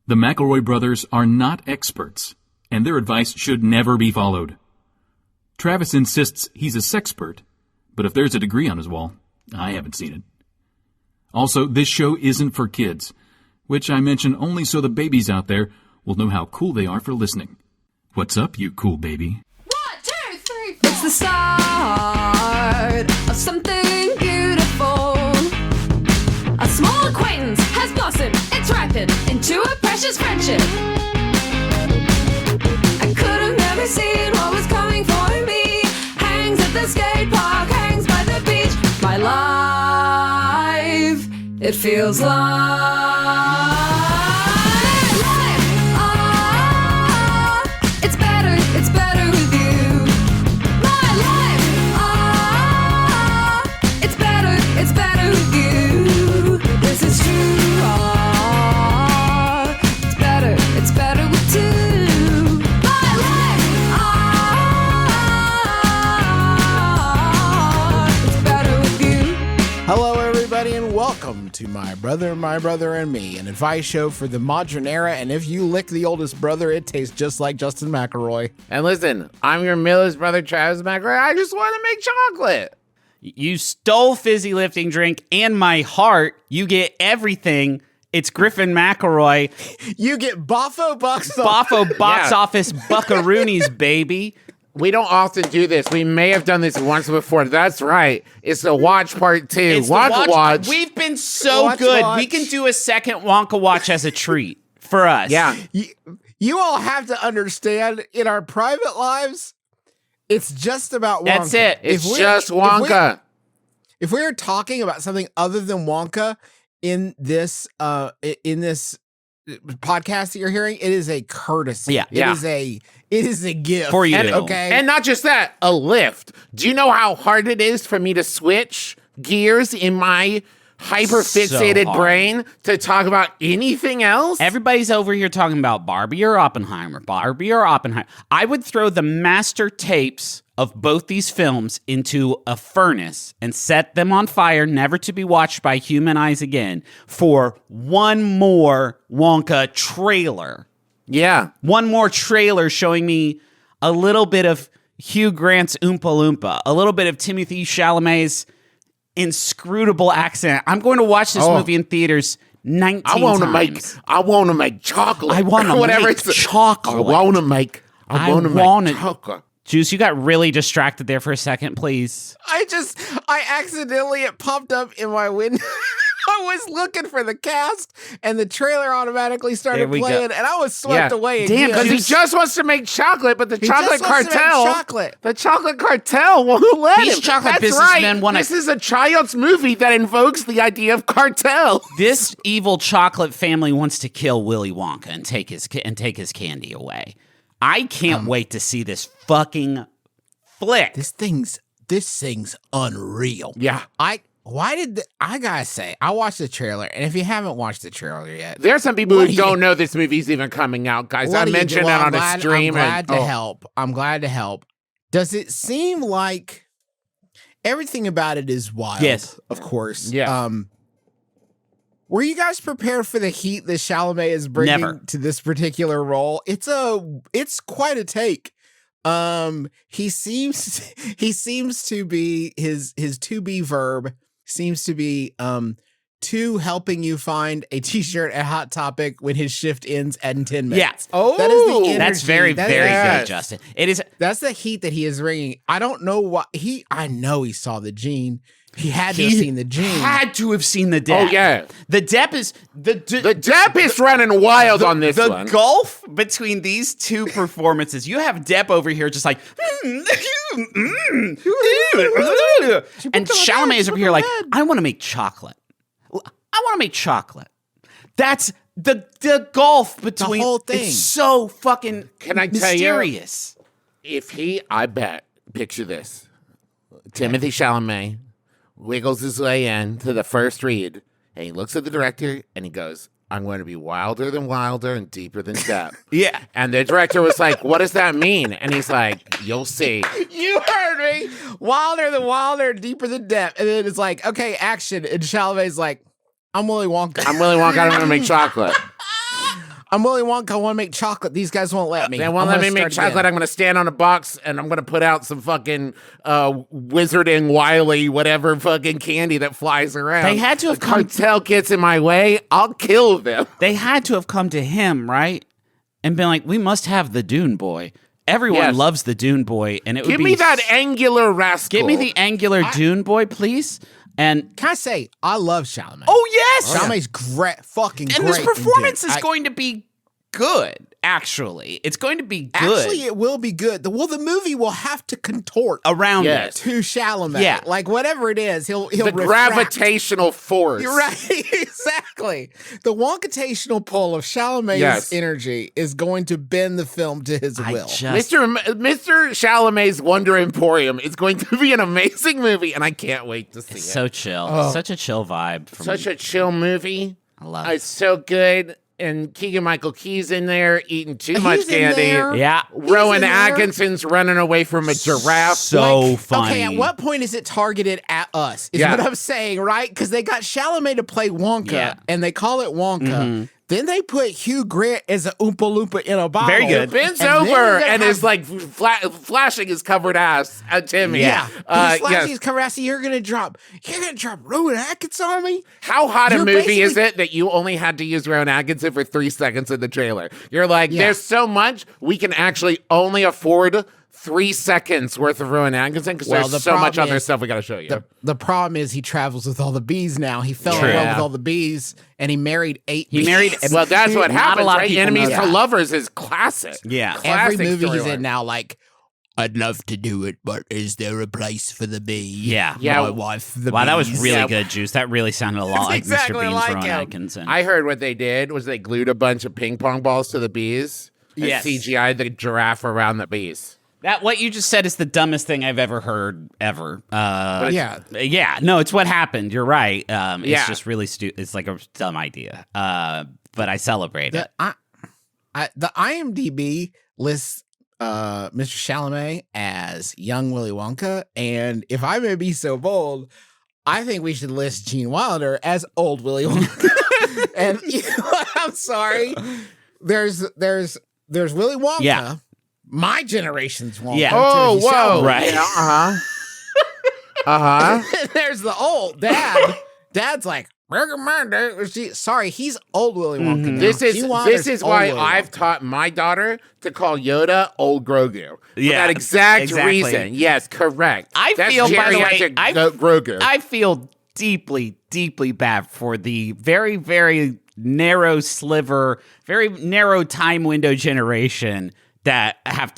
The McElroy brothers are not experts, and their advice should never be followed. Travis insists he's a sexpert, but if there's a degree on his wall, I haven't seen it. Also, this show isn't for kids, which I mention only so the babies out there will know how cool they are for listening. What's up, you cool baby? 1, 2, 3, 4. It's the start of something beautiful. A small acquaintance has blossomed, it's ripened into a precious friendship. I could have never seen what was coming for me. Hangs at the skate park, hangs by the beach. My life, it feels like it's better with you. My life, it's better with you. This is true. It's better with two. My life, it's better with you. Hello, everybody, and welcome to My Brother, and Me, an advice show for the modern era. And if you lick the oldest brother, it tastes just like Justin McElroy. And listen, I'm your millest brother, Travis McElroy. I just want to make chocolate. You stole fizzy lifting drink and my heart. You get everything. It's Griffin McElroy. You get Boffo box Office buckaroonies, baby. We don't often do this. We may have done this once before. That's right. It's the watch part 2. It's Wonka-watch. We've been so good. We can do a second Wonka-watch as a treat for us. Yeah. You all have to understand, in our private lives, it's just about Wonka. That's it. It's just Wonka. If we're talking about something other than Wonka in this podcast that you're hearing, it is a courtesy. Yeah. It is a gift for you. Okay. And not just that, a lift. Do you know how hard it is for me to switch gears in my hyper-fixated brain to talk about anything else? Everybody's over here talking about Barbie or Oppenheimer. I would throw the master tapes of both these films into a furnace and set them on fire, never to be watched by human eyes again, for one more Wonka trailer. Yeah. One more trailer showing me a little bit of Hugh Grant's Oompa Loompa, a little bit of Timothée Chalamet's inscrutable accent. I'm going to watch this movie in theaters 19 times. I want to make chocolate. I want to make chocolate. I want to make chocolate. Juice, you got really distracted there for a second, please. I accidentally, it popped up in my window. I was looking for the cast, and the trailer automatically started playing, and I was swept away. Damn, because he just wants to make chocolate, but the chocolate cartel won't let These him. chocolate That's businessmen right. want to. This is a child's movie that invokes the idea of cartel. This evil chocolate family wants to kill Willy Wonka and take his candy away. I can't wait to see this fucking flick. This thing's unreal. Yeah. I gotta say, I watched the trailer, and if you haven't watched the trailer yet, There's some people who don't know this movie's even coming out, guys. I mentioned that on a stream. I'm glad to help. Does it seem like everything about it is wild? Yes. Of course. Yeah. Were you guys prepared for the heat that Chalamet is bringing to this particular role? It's quite a take. He seems to be his to be verb seems to be to helping you find a t-shirt at Hot Topic when his shift ends in 10 minutes. Yeah. Oh, that is the energy. That's very good, Justin. It is. That's the heat that he is bringing. I don't know why I know he saw the gene. He had to have seen the gene. Had to have seen the Depp. Oh yeah, the Depp is the Depp is running wild on this one. The gulf between these two performances. You have Depp over here just like, and Chalamet is over here like, I want to make chocolate. I want to make chocolate. That's the gulf between the whole thing. It's so fucking mysterious. I bet. Picture this: Timothée Chalamet wiggles his way in to the first read, and he looks at the director and he goes, I'm going to be wilder than Wilder and deeper than Depp. Yeah. And the director was like, what does that mean? And he's like, you'll see. You heard me. Wilder than Wilder, deeper than Depp. And then it's like, okay, action. And Chalamet's like, I'm Willy Wonka. I'm Willy Wonka. I'm going to make chocolate. I'm Willy Wonka. I want to make chocolate. These guys won't let me. They won't let me make chocolate. I'm going to stand on a box and I'm going to put out some fucking wizarding Wily, whatever fucking candy that flies around. They had to have come. Cartel gets in my way. I'll kill them. They had to have come to him, right? And been like, we must have the Dune boy. Everyone loves the Dune boy, and it would be... Give me that angular rascal. Give me the angular Dune boy, please. And can I say, I love Chalamet. Oh, yes! Chalamet's great, fucking great. And this performance is going to be good, actually. It's going to be good. Actually, it will be good. The movie will have to contort around it to Chalamet. Yeah. Like, whatever it is, he'll the refract. gravitational force. You're right, exactly. The wonkatational pull of Chalamet's energy is going to bend the film to his will. Mr. Chalamet's Wonder Emporium is going to be an amazing movie, and I can't wait to see it. So chill. Such a chill vibe. Such a chill movie. I love it. It's so good. And Keegan-Michael Key's in there eating too much candy. Yeah. Rowan Atkinson's running away from a giraffe. So funny. Okay, at what point is it targeted at us? Is what I'm saying, right? Because they got Chalamet to play Wonka, and they call it Wonka. Mm-hmm. Then they put Hugh Grant as an Oompa Loompa in a bottle. Very good. Bends over and is like flashing his covered ass at Timmy. Yeah. He's flashing his covered ass. You're going to drop Rowan Atkinson on me? How hot a movie is it that you only had to use Rowan Atkinson for 3 seconds in the trailer? You're like, there's so much, we can actually only afford 3 seconds worth of Rowan Atkinson because there's so much other stuff we got to show you. The problem is he travels with all the bees now. He fell in love with all the bees, and he married 8 bees. Well, that's what happens, lot of right? people Enemies know to that. Lovers is classic. Yeah. Every movie he's in now, like, I'd love to do it, but is there a place for the bee? Yeah. My wife, the Wow, that was bees. really good, Juice. That really sounded a lot like exactly Mr. Bean's like Rowan him. Atkinson. I heard what they did was they glued a bunch of ping pong balls to the bees and CGI'd the giraffe around the bees. That what you just said is the dumbest thing I've ever heard ever. No, it's what happened. You're right. It's just really it's like a dumb idea. But I celebrate it. The IMDb lists Mr. Chalamet as young Willy Wonka, and if I may be so bold, I think we should list Gene Wilder as old Willy Wonka. And you know what? I'm sorry. There's Willy Wonka. Yeah. My generation's Wonka. Yeah. Oh, whoa. Right. Yeah, There's the old dad. Dad's like, sorry, he's old Willy Wonka. Now. This is why I've taught my daughter to call Yoda Old Grogu. For that exact reason. Yes, correct. That's feel, by the way, Grogu. I feel deeply, deeply bad for the very, very narrow sliver, very narrow time window generation that have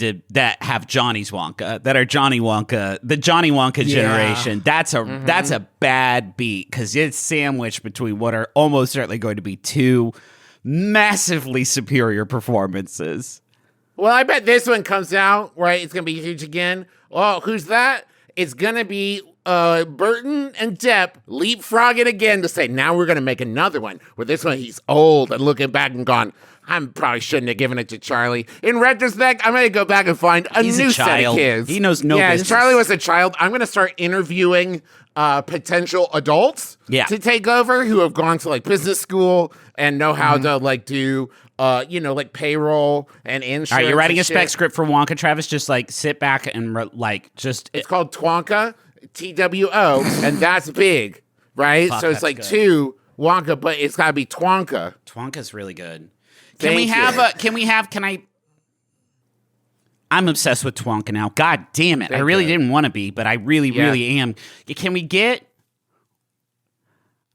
Johnny's Wonka, that are Johnny Wonka, the Johnny Wonka generation. That's a bad beat because it's sandwiched between what are almost certainly going to be two massively superior performances. Well, I bet this one comes out, right? It's going to be huge again. Oh, who's that? It's going to be Barton and Depp leapfrogging again to say, now we're going to make another one where this one he's old and looking back and gone, I probably shouldn't have given it to Charlie. In retrospect, I'm going to go back and find a new set of kids. He knows no business. Charlie was a child. I'm going to start interviewing potential adults to take over who have gone to like business school and know how to like do like payroll and insurance. All right, you're writing a spec script for Wonka, Travis. Just like sit back and It's called Twonka, TWO, and that's big, right? Fuck, so it's like good. 2 Wonka, but it's got to be Twonka. Twonka's really good. Can I'm obsessed with Twonka now. God damn it. I really didn't want to be, but I really, really am. Can we get...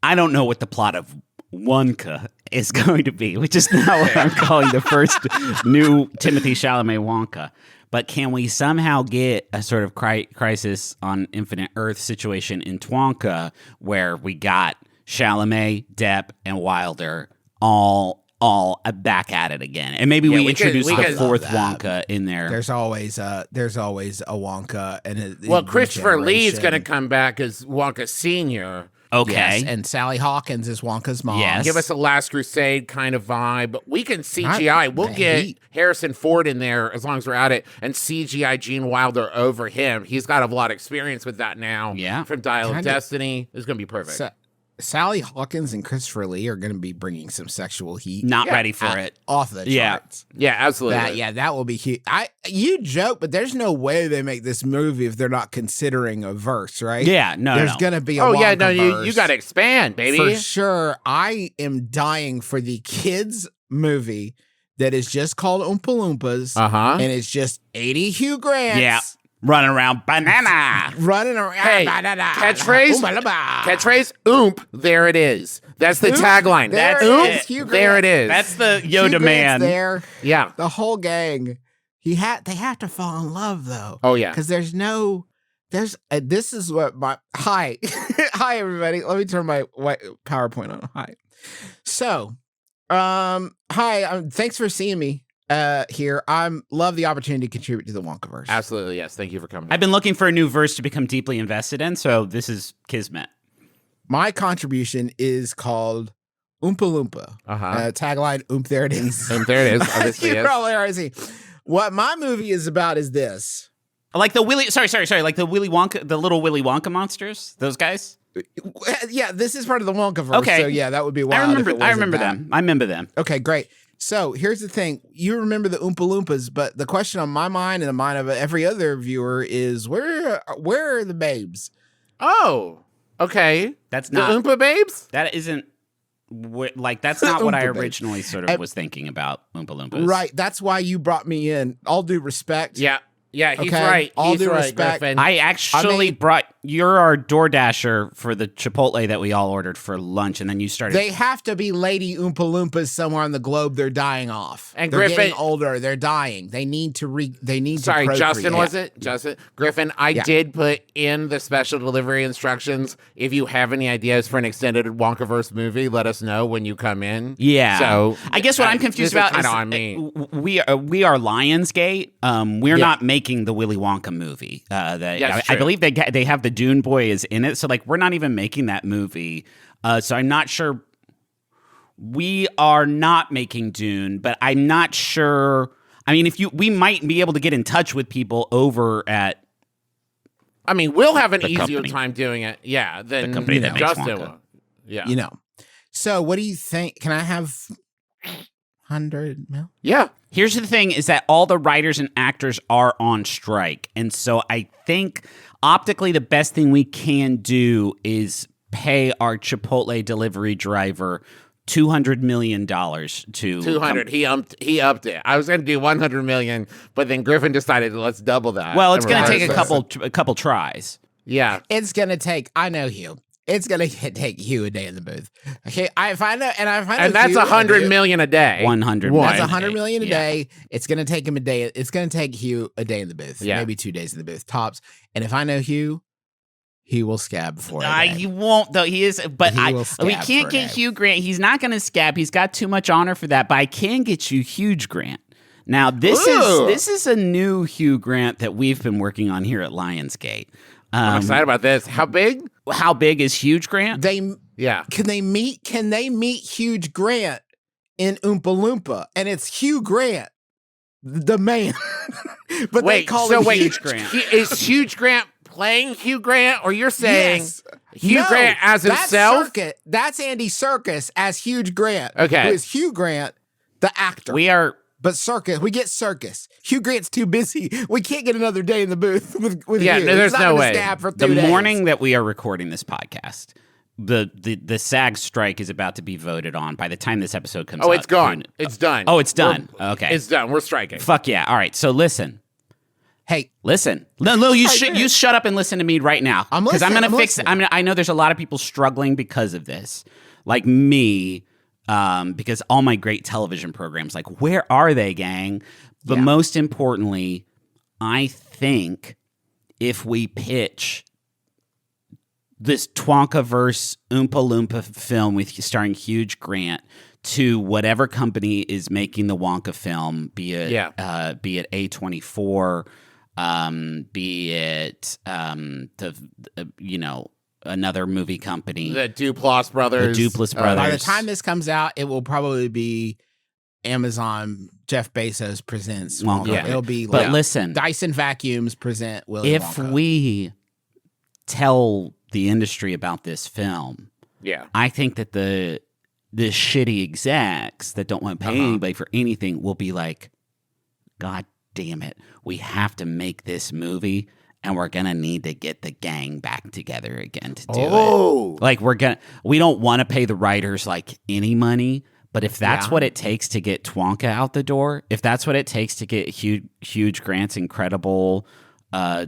I don't know what the plot of Wonka is going to be, which is now what I'm calling the first new Timothy Chalamet Wonka. But can we somehow get a sort of Crisis on Infinite Earth situation in Twonka where we got Chalamet, Depp, and Wilder all back at it again, and maybe we introduce the fourth Wonka in there. There's always a Wonka, and Christopher Lee's going to come back as Wonka Senior. Okay, yes, and Sally Hawkins is Wonka's mom. Yes. Give us a Last Crusade kind of vibe. We can CGI. We'll get Harrison Ford in there as long as we're at it, and CGI Gene Wilder over him. He's got a lot of experience with that now. Yeah, from Dial of Destiny. It's going to be perfect. Sally Hawkins and Christopher Lee are going to be bringing some sexual heat. Not ready for it. Off the Yeah. charts. Yeah, absolutely. That will be huge. You joke, but there's no way they make this movie if they're not considering a verse, right? Yeah, no, There's no. going to be a Oh yeah, no, Wonkaverse. you got to expand, baby. For sure. I am dying for the kids movie that is just called Oompa Loompas. Uh-huh. And it's just 80 Hugh Grants. Yeah. Running around banana. Running around. Hey, catchphrase, catchphrase, Oomp, there it is. That's the Oomp, tagline. there That's it Oomp, is, Hugh there it Grant. is. That's the Hugh Yoda Grant's man. there. yeah. The whole gang. They have to fall in love though. Oh, yeah. Because this is what my hi hi everybody. Let me turn my white PowerPoint on. Hi. So, hi. Thanks for seeing me here. Love the opportunity to contribute to the Wonkaverse. Absolutely, yes. Thank you for coming. I've been looking for a new verse to become deeply invested in, so this is kismet. My contribution is called Oompa Loompa. Tagline: Oomp, there it is. And there it is. Obviously, You yes. probably already see. What my movie is about is this. Like the Willy, sorry, like the Willy Wonka, the little Willy Wonka monsters, those guys. Yeah, this is part of the Wonkaverse. Okay. So yeah, that would be wild. I remember that. them. I remember them. Okay, great. So here's the thing. You remember the Oompa Loompas, but the question on my mind and the mind of every other viewer is where are the babes? Oh, okay. That's The not Oompa Babes? That isn't that's not what I Oompa babes. originally sort of was thinking about Oompa Loompas. Right. That's why you brought me in. All due respect. Yeah. Yeah, he's Okay, right. all He's due right, respect. Griffin. I actually I mean- you're our DoorDasher for the Chipotle that we all ordered for lunch, and then you started. They have to be Lady Oompa Loompas somewhere on the globe. They're dying off. And they're Griffin- getting older. They're dying. They need to Sorry, procreate. Justin, was it? Justin? Griffin, I did put in the special delivery instructions. If you have any ideas for an extended Wonkaverse movie, let us know when you come in. Yeah. So I guess what I'm confused about is on me. we are Lionsgate. We're not making the Willy Wonka movie. That's I true. believe they have the Dune boy is in it. So like we're not even making that movie. So I'm not sure. We are not making Dune, but I'm not sure. I mean, we might be able to get in touch with people over at. I mean, we'll have an The easier company. time doing it. Yeah, than The company that makes Justin Wonka. will. Yeah. You know. So what do you think? Can I have 100 mil? Yeah. Here's the thing is that all the writers and actors are on strike. And so I think optically the best thing we can do is pay our Chipotle delivery driver $200 million to 200. He upped it. I was going to do 100 million, but then Griffin decided let's double that. Well, it's going to And take we're- a couple tries. Yeah. It's gonna take. I know Hugh. It's gonna take Hugh a day in the booth. Okay, if I know, And that's Hugh, 100 million a day. 100 One. That's million. 100 million a Yeah. day. It's gonna take him a day. It's gonna take Hugh a day in the booth. Yeah. Maybe 2 days in the booth tops. And if I know Hugh, he will scab before. a day. He won't though. He is, but He will scab we for can't a get day. Hugh Grant. He's not going to scab. He's got too much honor for that. But I can get you Huge Grant. Now this Ooh. is a new Hugh Grant that we've been working on here at Lionsgate. I'm excited about this. How big? How big is Huge Grant? Yeah. Can they meet Huge Grant in Oompa Loompa? And it's Hugh Grant, the man. But they call him Huge Grant. Is Huge Grant playing Hugh Grant, or you're saying Yes. Hugh No, Grant as himself? That's Andy Serkis as Huge Grant. Okay. Who is Hugh Grant, the actor. We are. But Serkis, we get Serkis. Hugh Grant's too busy. We can't get another day in the booth with Yeah, Hugh. no, there's He's not no gonna way. scab for The 2 days. morning that we are recording this podcast, the SAG strike is about to be voted on. By the time this episode comes out, Oh, it's gone. It's done. Oh, it's done. Okay, It's done. We're striking. fuck yeah. All right, so listen. Hey, Listen, no, you shut up and listen to me right now. I'm because I'm listening, gonna I'm fix it. listening. I know there's a lot of people struggling because of this, like me, because all my great television programs, like where are they, gang? But most importantly, I think if we pitch this Twonkaverse Oompa Loompa film with starring Huge Grant to whatever company is making the Wonka film, be it A24, be it another movie company, The Duplass brothers. The Duplass brothers. by the time this comes out, it will probably be Amazon. Jeff Bezos presents Wonka. Yeah. It'll be But like listen, Dyson Vacuums present Willy if Wonka. we tell the industry about this film, Yeah. I think that the shitty execs that don't want to pay anybody for anything will be like, God damn it, we have to make this movie, and we're gonna need to get the gang back together again to do it. Like we don't want to pay the writers like any money, but if that's what it takes to get Twonka out the door, if that's what it takes to get huge Grant's incredible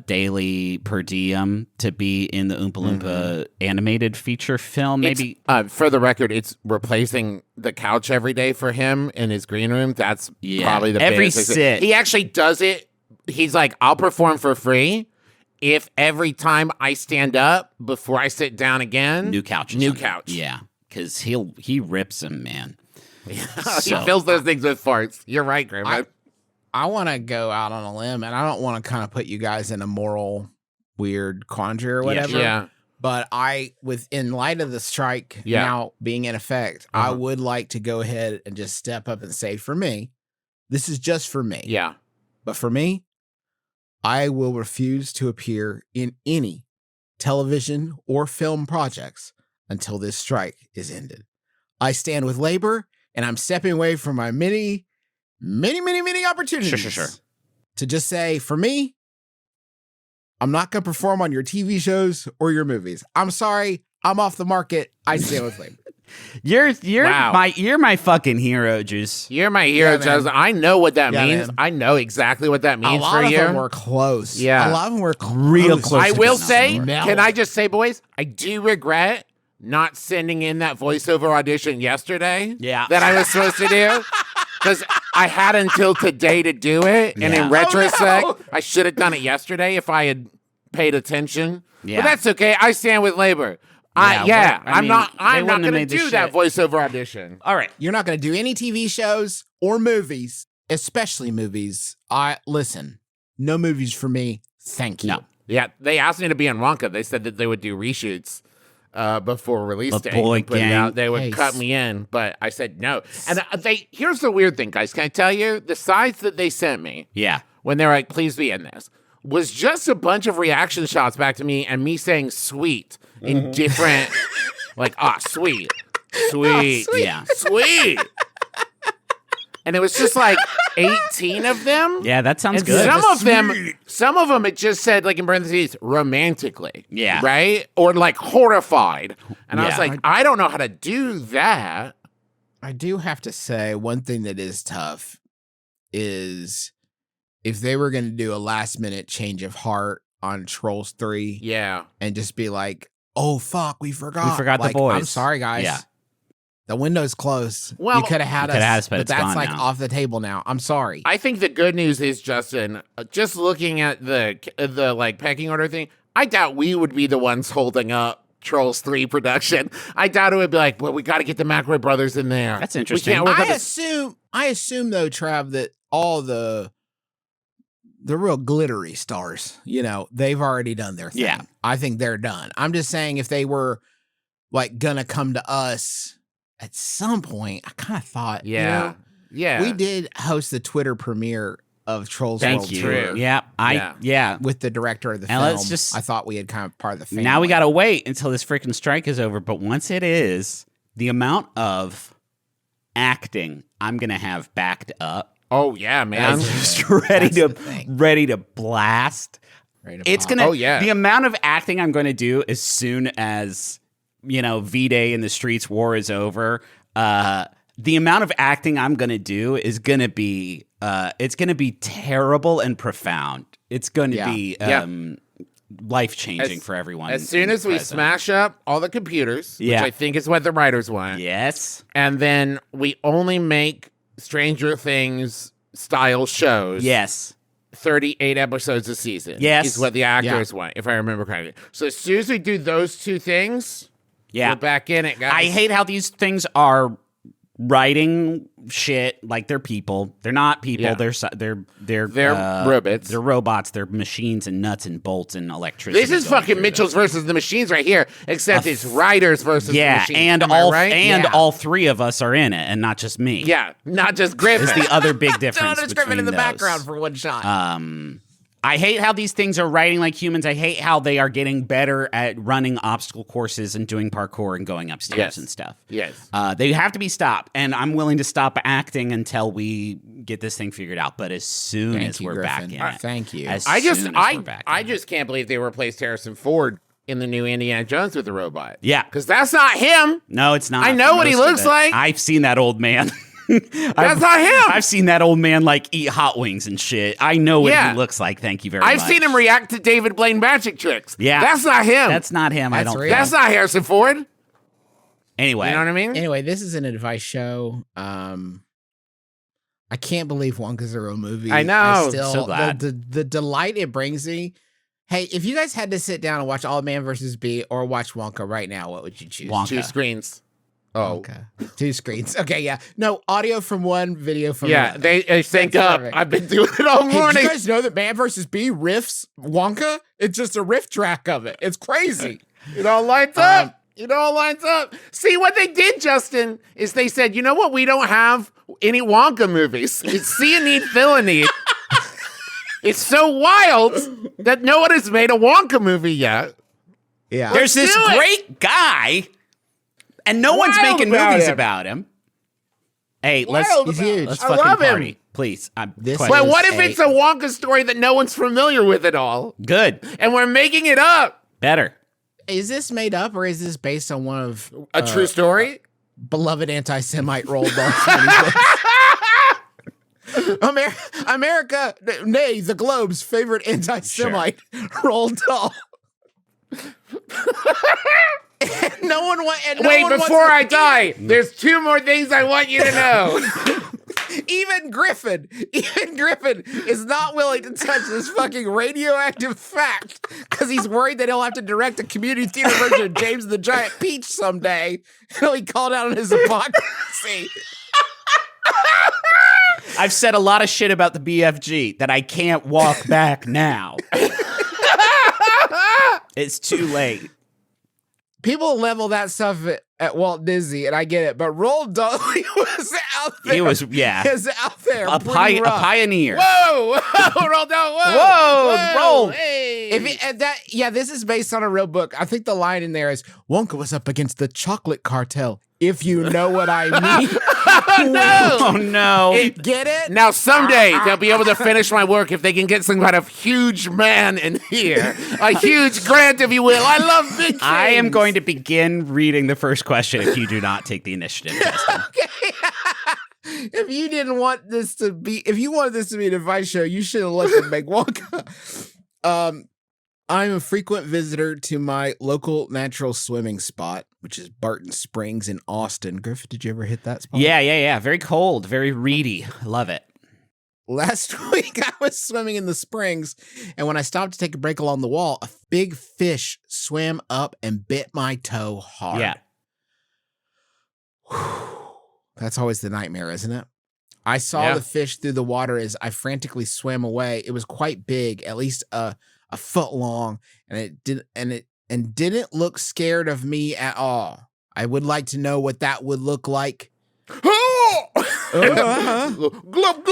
daily per diem to be in the Oompa Loompa animated feature film, maybe. For the record, it's replacing the couch every day for him in his green room. That's probably the every biggest. sit. He actually does it. He's like, I'll perform for free if every time I stand up before I sit down again, New couch. Yeah, because he rips them, man. He fills those things with farts. You're right, Grandma. I want to go out on a limb, and I don't want to kind of put you guys in a moral weird quandary or whatever. Yeah. But in light of the strike now being in effect, I would like to go ahead and just step up and say, for me, this is just for me. Yeah. But for me, I will refuse to appear in any television or film projects until this strike is ended. I stand with labor, and I'm stepping away from my many opportunities. Sure. To just say, for me, I'm not going to perform on your TV shows or your movies. I'm sorry. I'm off the market. I stand with labor. You're my fucking hero, Juice. You're my hero, Juice. I know what that means. Man. I know exactly what that means for you. A lot of them were close. Yeah. A lot of them were Real close. I will say, Mellow. can I just say, boys, I do regret not sending in that voiceover audition yesterday that I was supposed to do. Because I had until today to do it. And in retrospect, I should have done it yesterday if I had paid attention. Yeah. But that's okay. I stand with labor. I'm not going to do that voiceover audition. All right. You're not going to do any TV shows or movies, especially movies. Listen, no movies for me. Thank you. No. Yeah, they asked me to be in Wonka. They said that they would do reshoots before release date. They would cut me in, but I said no. And here's the weird thing, guys. Can I tell you? The sides that they sent me when they're like, please be in this, was just a bunch of reaction shots back to me and me saying sweet in different, like, sweet. Yeah. Sweet. And it was just like 18 of them. Yeah, that sounds and good. Some of them, it just said, like in parentheses, romantically. Yeah. Right? Or like horrified. And I was like, I don't know how to do that. I do have to say, one thing that is tough is if they were going to do a last minute change of heart on Trolls 3. Yeah. And just be like, oh, fuck, we forgot. We forgot the boys. I'm sorry, guys. Yeah. The window's closed. Well, you could have had us, but that's like now. off the table now. I'm sorry. I think the good news is, Justin, just looking at the like pecking order thing, I doubt we would be the ones holding up Trolls 3 production. I doubt it would be like, well, we got to get the McElroy brothers in there. That's interesting. I assume though, Trav, that all the real glittery stars, they've already done their thing. Yeah. I think they're done. I'm just saying, if they were like gonna come to us at some point, I kind of thought, yeah, we did host the Twitter premiere of Trolls Thank World you. Tour. Yeah. With the director of the film. I thought we had kind of part of the family. Now we got to wait until this freaking strike is over. But once it is, the amount of acting I'm going to have backed up. Oh, yeah, man. Just ready to blast. It's going to, the amount of acting I'm going to do as soon as, V-Day in the Streets War is over, the amount of acting I'm going to do is going to be, it's going to be terrible and profound. It's going to be life-changing for everyone. As soon as we smash up all the computers, which I think is what the writers want. Yes. And then we only make Stranger Things style shows. Yes. 38 episodes a season. Yes. Is what the actors want, if I remember correctly. So as soon as we do those two things, we're back in it, guys. I hate how these things are writing shit like they're people. They're not people. Yeah. They're robots. They're robots. They're machines and nuts and bolts and electricity. This is fucking Mitchell's versus the Machines right here, except it's writers versus the machines. And all three of us are in it, and not just me. Yeah, not just Griffin. Is the other big difference. Griffin in the background for one shot. I hate how these things are writing like humans. I hate how they are getting better at running obstacle courses and doing parkour and going upstairs and stuff. Yes. They have to be stopped, and I'm willing to stop acting until we get this thing figured out. But as soon as we're back in it. Thank you. I just can't believe they replaced Harrison Ford in the new Indiana Jones with the robot. Yeah. Because that's not him. No, it's not. I know what he looks like. I've seen that old man. That's not him. I've seen that old man like eat hot wings and shit. I know what he looks like. Thank you very much. I've seen him react to David Blaine magic tricks. Yeah. That's not him. That's not him. I don't real. That's not Harrison Ford. Anyway. You know what I mean? Anyway, this is an advice show. I can't believe Wonka's a real movie. I know. So glad. The delight it brings me. Hey, if you guys had to sit down and watch All Man vs. Bee or watch Wonka right now, what would you choose? Wonka. 2 screens. Oh. Wonka. 2 screens. Okay, yeah. No, audio from one, video from Yeah, another. they sync up. perfect. I've been doing it all Hey, morning. did you guys know that Man vs. Bee riffs Wonka? It's just a riff track of it. It's crazy. It all lines up. It all lines up. See, what they did, Justin, is they said, you know what? We don't have any Wonka movies. It's see a need, fill a need. It's so wild that no one has made a Wonka movie yet. Yeah. There's this do it. great guy, and no one's Wild making about movies him. about him. Hey, Wild He's about huge. it. let's I fucking love him. party, please. This Question. But is what if it's a Wonka story that no one's familiar with at all? Good, And we're making it up. better. Is this made up or is this based on one of A true story? beloved anti-Semite Roald Dahl? America, nay, the globe's favorite anti-Semite Roald Dahl. No one wants. Wait, before I die, there's 2 more things I want you to know. Even Griffin is not willing to touch this fucking radioactive fact because he's worried that he'll have to direct a community theater version of James the Giant Peach someday. He'll be called out on his hypocrisy. I've said a lot of shit about the BFG that I can't walk back now. It's too late. People level that stuff at Walt Disney, and I get it, but Roald Dahl was out there. He was, yeah. He was out there. A pretty rough. pioneer. Whoa, roll down, Whoa, roll. Hey. This is based on a real book. I think the line in there is Wonka was up against the chocolate cartel, if you know what I mean. Oh no. Get it? Now, someday they'll be able to finish my work if they can get some kind of huge man in here. A huge grant, if you will. I love big things. I am going to begin reading the first question if you do not take the initiative, Justin. If you didn't want this to be, if you wanted this to be an advice show, you should have let them make Wonka. I'm a frequent visitor to my local natural swimming spot, which is Barton Springs in Austin. Griffith, did you ever hit that spot? Yeah. Very cold, very reedy. Love it. Last week, I was swimming in the springs, and when I stopped to take a break along the wall, a big fish swam up and bit my toe hard. Yeah. That's always the nightmare, isn't it? I saw the fish through the water as I frantically swam away. It was quite big, at least a foot long, and it didn't look scared of me at all. I would like to know what that would look like. Glub,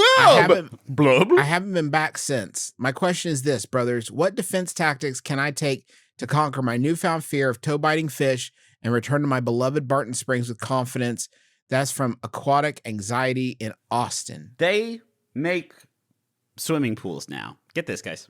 glub. I haven't been back since. My question is this, brothers. What defense tactics can I take to conquer my newfound fear of toe-biting fish and return to my beloved Barton Springs with confidence? That's from Aquatic Anxiety in Austin. They make swimming pools now. Get this, guys.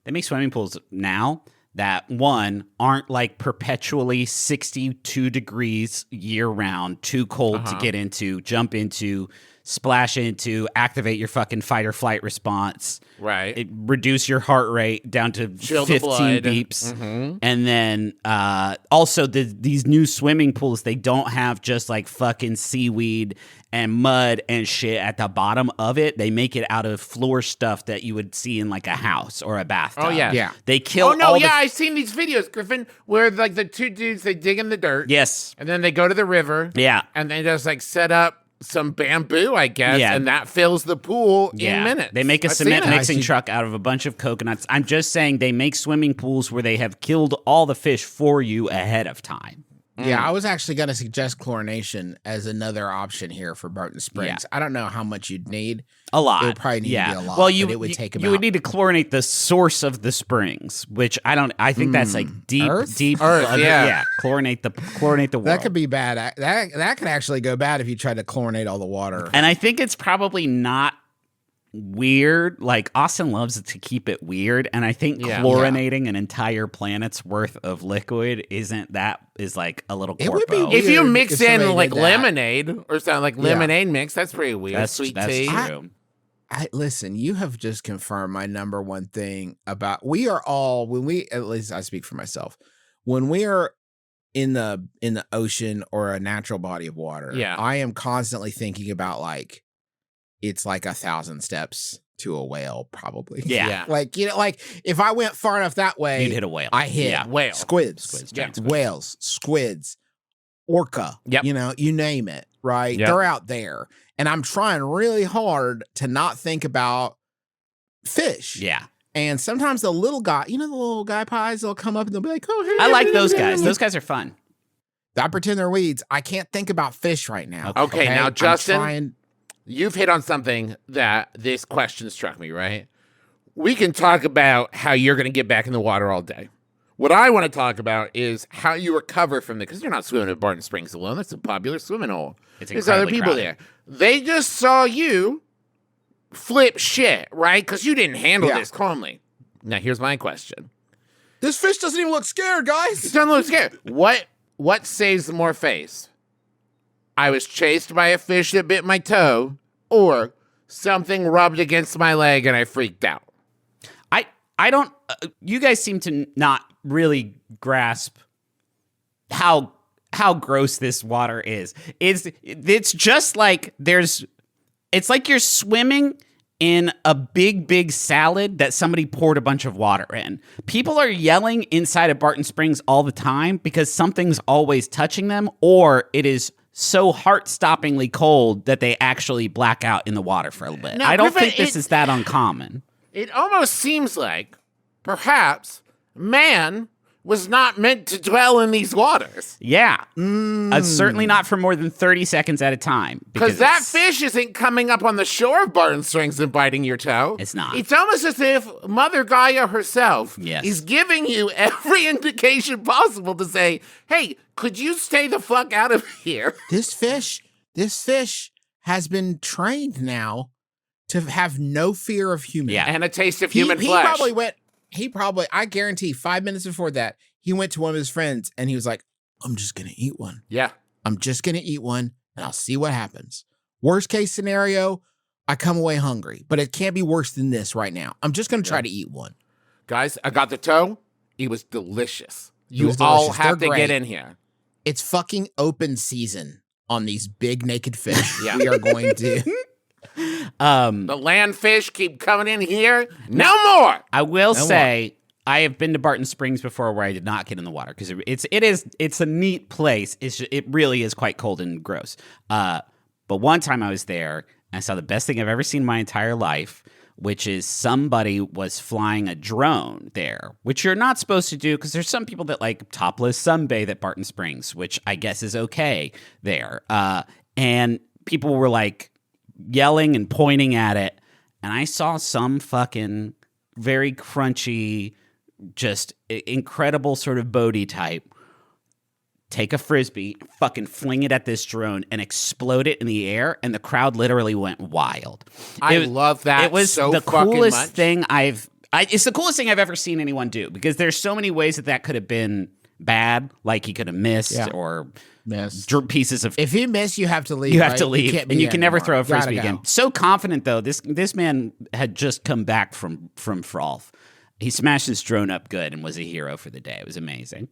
They make swimming pools now that, one, aren't like perpetually 62 degrees year round, too cold to get into, jump into, splash into, activate your fucking fight or flight response. Right. Reduce your heart rate down to Chill the 15 blood. beeps. And then also these new swimming pools, they don't have just like fucking seaweed and mud and shit at the bottom of it. They make it out of floor stuff that you would see in like a house or a bathtub. Oh, yeah. Yeah. They kill Oh, no, all yeah, the... I've seen these videos, Griffin, where like the 2 dudes, they dig in the dirt. Yes. And then they go to the river. Yeah. And they just like set up some bamboo, I guess, Yeah. and that fills the pool Yeah. in minutes. They make a I've cement seen it. mixing truck out of a bunch of coconuts. I'm just saying they make swimming pools where they have killed all the fish for you ahead of time. Yeah, I was actually going to suggest chlorination as another option here for Barton Springs. Yeah. I don't know how much you'd need. A lot. It would probably need to be a lot. Well, but it would take about. You would need to chlorinate the source of the springs, which I think that's like deep, Earth? deep. Earth, yeah. Chlorinate the world. That could be bad. That could actually go bad if you tried to chlorinate all the water. And I think it's probably not weird. Like Austin loves to keep it weird, and I think chlorinating an entire planet's worth of liquid is like a little It would be corpo. weird. If you mix if in somebody like did that. lemonade or something like lemonade mix, that's pretty weird. That's Sweet tea. true. Listen, you have just confirmed my number one thing about we are all when we at least I speak for myself when we are in the ocean or a natural body of water. Yeah. I am constantly thinking about like it's like 1,000 steps to a whale, probably. Yeah. Like like if I went far enough that way, You'd hit a whale. I hit Yeah. Whale. squids, giant squids. whales, squids, orca. Yep. You name it. Right, Yep. they're out there. And I'm trying really hard to not think about fish. Yeah. And sometimes the little guy, the little guy pies, they'll come up and they'll be like, oh, hey. I like those guys. Those guys are fun. I pretend they're weeds. I can't think about fish right now. Okay, now, I'm Justin, trying- you've hit on something that this question struck me, right? We can talk about how you're going to get back in the water all day. What I want to talk about is how you recover from because you're not swimming at Barton Springs alone. That's a popular swimming hole. It's There's other incredibly people crowded. there. They just saw you flip shit, right? Because you didn't handle this calmly. Now, here's my question. This fish doesn't even look scared, It guys. doesn't look scared. What saves more face? I was chased by a fish that bit my toe, or something rubbed against my leg and I freaked out. I don't. You guys seem to not really grasp how gross this water is. It's just like it's like you're swimming in a big salad that somebody poured a bunch of water in. People are yelling inside of Barton Springs all the time because something's always touching them, or it is so heart-stoppingly cold that they actually black out in the water for a little bit. No, I don't Griffin, think this is that uncommon. It almost seems like perhaps man was not meant to dwell in these waters. Yeah. Certainly not for more than 30 seconds at a time. Because that it's- fish isn't coming up on the shore of Barton Springs and biting your toe. It's not. It's almost as if Mother Gaia herself Yes. is giving you every indication possible to say, hey, could you stay the fuck out of here? This fish has been trained now to have no fear of humans. Yeah. And a taste of He human flesh. I guarantee 5 minutes before that, he went to one of his friends and he was like, I'm just going to eat one. Yeah. I'm just going to eat one and I'll see what happens. Worst case scenario, I come away hungry, but it can't be worse than this right now. I'm just going to try to eat one. Guys, I got the toe. It was delicious. It You was all delicious. have They're to get great. in here. It's fucking open season on these big naked fish. Yeah. We are going to. The land fish keep coming in here. No more. I will No say I have been to Barton Springs before where I did not get in the water because it's a neat place. It really is quite cold and gross. But one time I was there and I saw the best thing I've ever seen in my entire life, which is somebody was flying a drone there, which you're not supposed to do because there's some people that like topless sunbathe at Barton Springs, which I guess is okay there. And people were like yelling and pointing at it. And I saw some fucking very crunchy, just incredible sort of Bodhi type take a frisbee, fucking fling it at this drone and explode it in the air, and the crowd literally went wild. I love that. It was so the fucking coolest much. thing it's the coolest thing I've ever seen anyone do because there's so many ways that could have been bad, like he could have missed or pieces of. If you miss, you have to leave. You have right? to leave, can't be and you there can never anymore. throw a frisbee Gotta go. again. So confident though, this man had just come back from Frolf. He smashed his drone up good and was a hero for the day. It was amazing.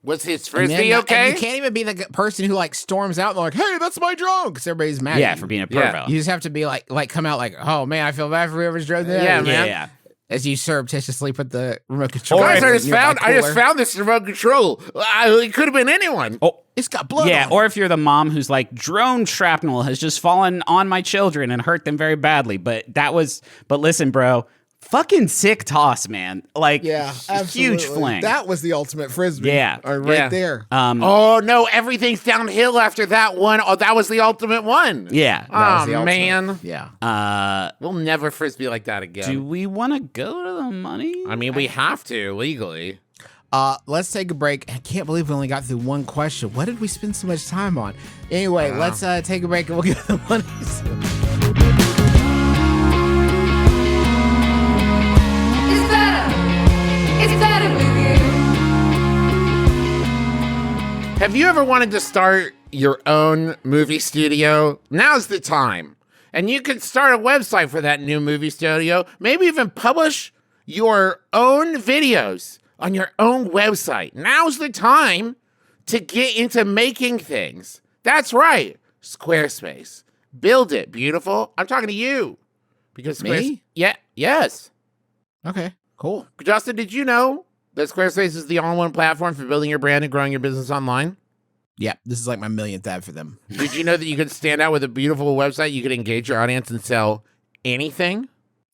Was his And frisbee then- okay? and you can't even be the person who like storms out and like, "Hey, that's my drone," because everybody's mad. Yeah, at you. for being a Yeah. pervo. You just have to be like come out like, "Oh man, I feel bad for whoever's drove that." Yeah, man. Yeah. As you surreptitiously put the remote control. Guys, in I your just found cooler. this remote control. It could have been anyone. Oh, It's got blood. yeah. on it. Or if you're the mom who's like, drone shrapnel has just fallen on my children and hurt them very badly. But listen, bro, Fucking sick toss, man. Like, Yeah, absolutely. huge fling. That was the ultimate frisbee. Yeah. Right there. Oh no, everything's downhill after that one. Oh, that was the ultimate one. Yeah. That was Oh the ultimate. man. Yeah. We'll never frisbee like that again. Do we want to go to the money? I mean, we have to legally. Let's take a break. I can't believe we only got through one question. What did we spend so much time on? Anyway, let's take a break and we'll get to the money. It's better with you. Have you ever wanted to start your own movie studio? Now's the time. And you can start a website for that new movie studio, maybe even publish your own videos on your own website. Now's the time to get into making things. That's right, Squarespace. Build it, beautiful. I'm talking to you. Because Me? Yes. Okay, cool. Justin, did you know that Squarespace is the all-in-one platform for building your brand and growing your business online? Yeah, this is like my millionth ad for them. Did you know that you could stand out with a beautiful website, you could engage your audience and sell anything?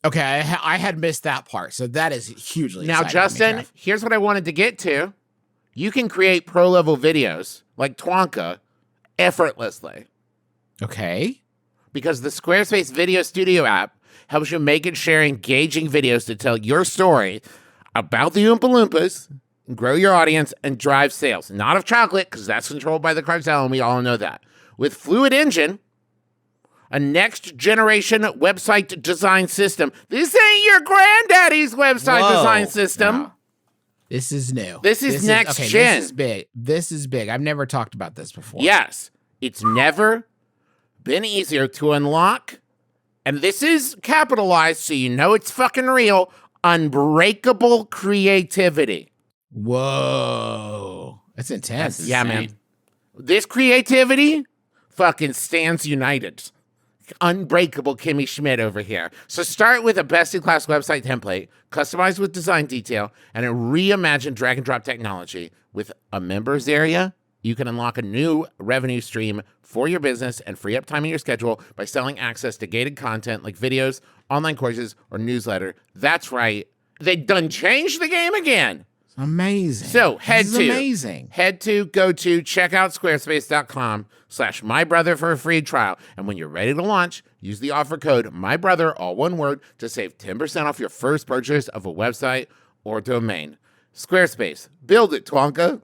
Okay, I had missed that part, so that is hugely Now, exciting for me, Justin, here's what I wanted to get to. You can create pro-level videos like Twonka effortlessly Trav. Okay. because the Squarespace Video Studio app helps you make and share engaging videos to tell your story about the Oompa Loompas, grow your audience, and drive sales. Not of chocolate, because that's controlled by the cartel, and we all know that. With Fluid Engine, a next-generation website design system. This ain't your granddaddy's website Whoa. design system. No. This is new. This is next gen. This is big. This is big. I've never talked about this before. Yes, it's never been easier to unlock, and this is capitalized so you know it's fucking real, unbreakable creativity. Whoa. That's intense. That's Yeah, insane. man. This creativity fucking stands united. Unbreakable Kimmy Schmidt over here. So start with a best-in-class website template, customized with design detail, and a reimagined drag-and-drop technology. With a members area, you can unlock a new revenue stream for your business and free up time in your schedule by selling access to gated content like videos, online courses, or newsletter. That's right. They done changed the game again. Amazing. So head This is amazing. go to checkoutsquarespace.com/mybrother for a free trial. And when you're ready to launch, use the offer code mybrother, all one word, to save 10% off your first purchase of a website or domain. Squarespace, build it, Twonka.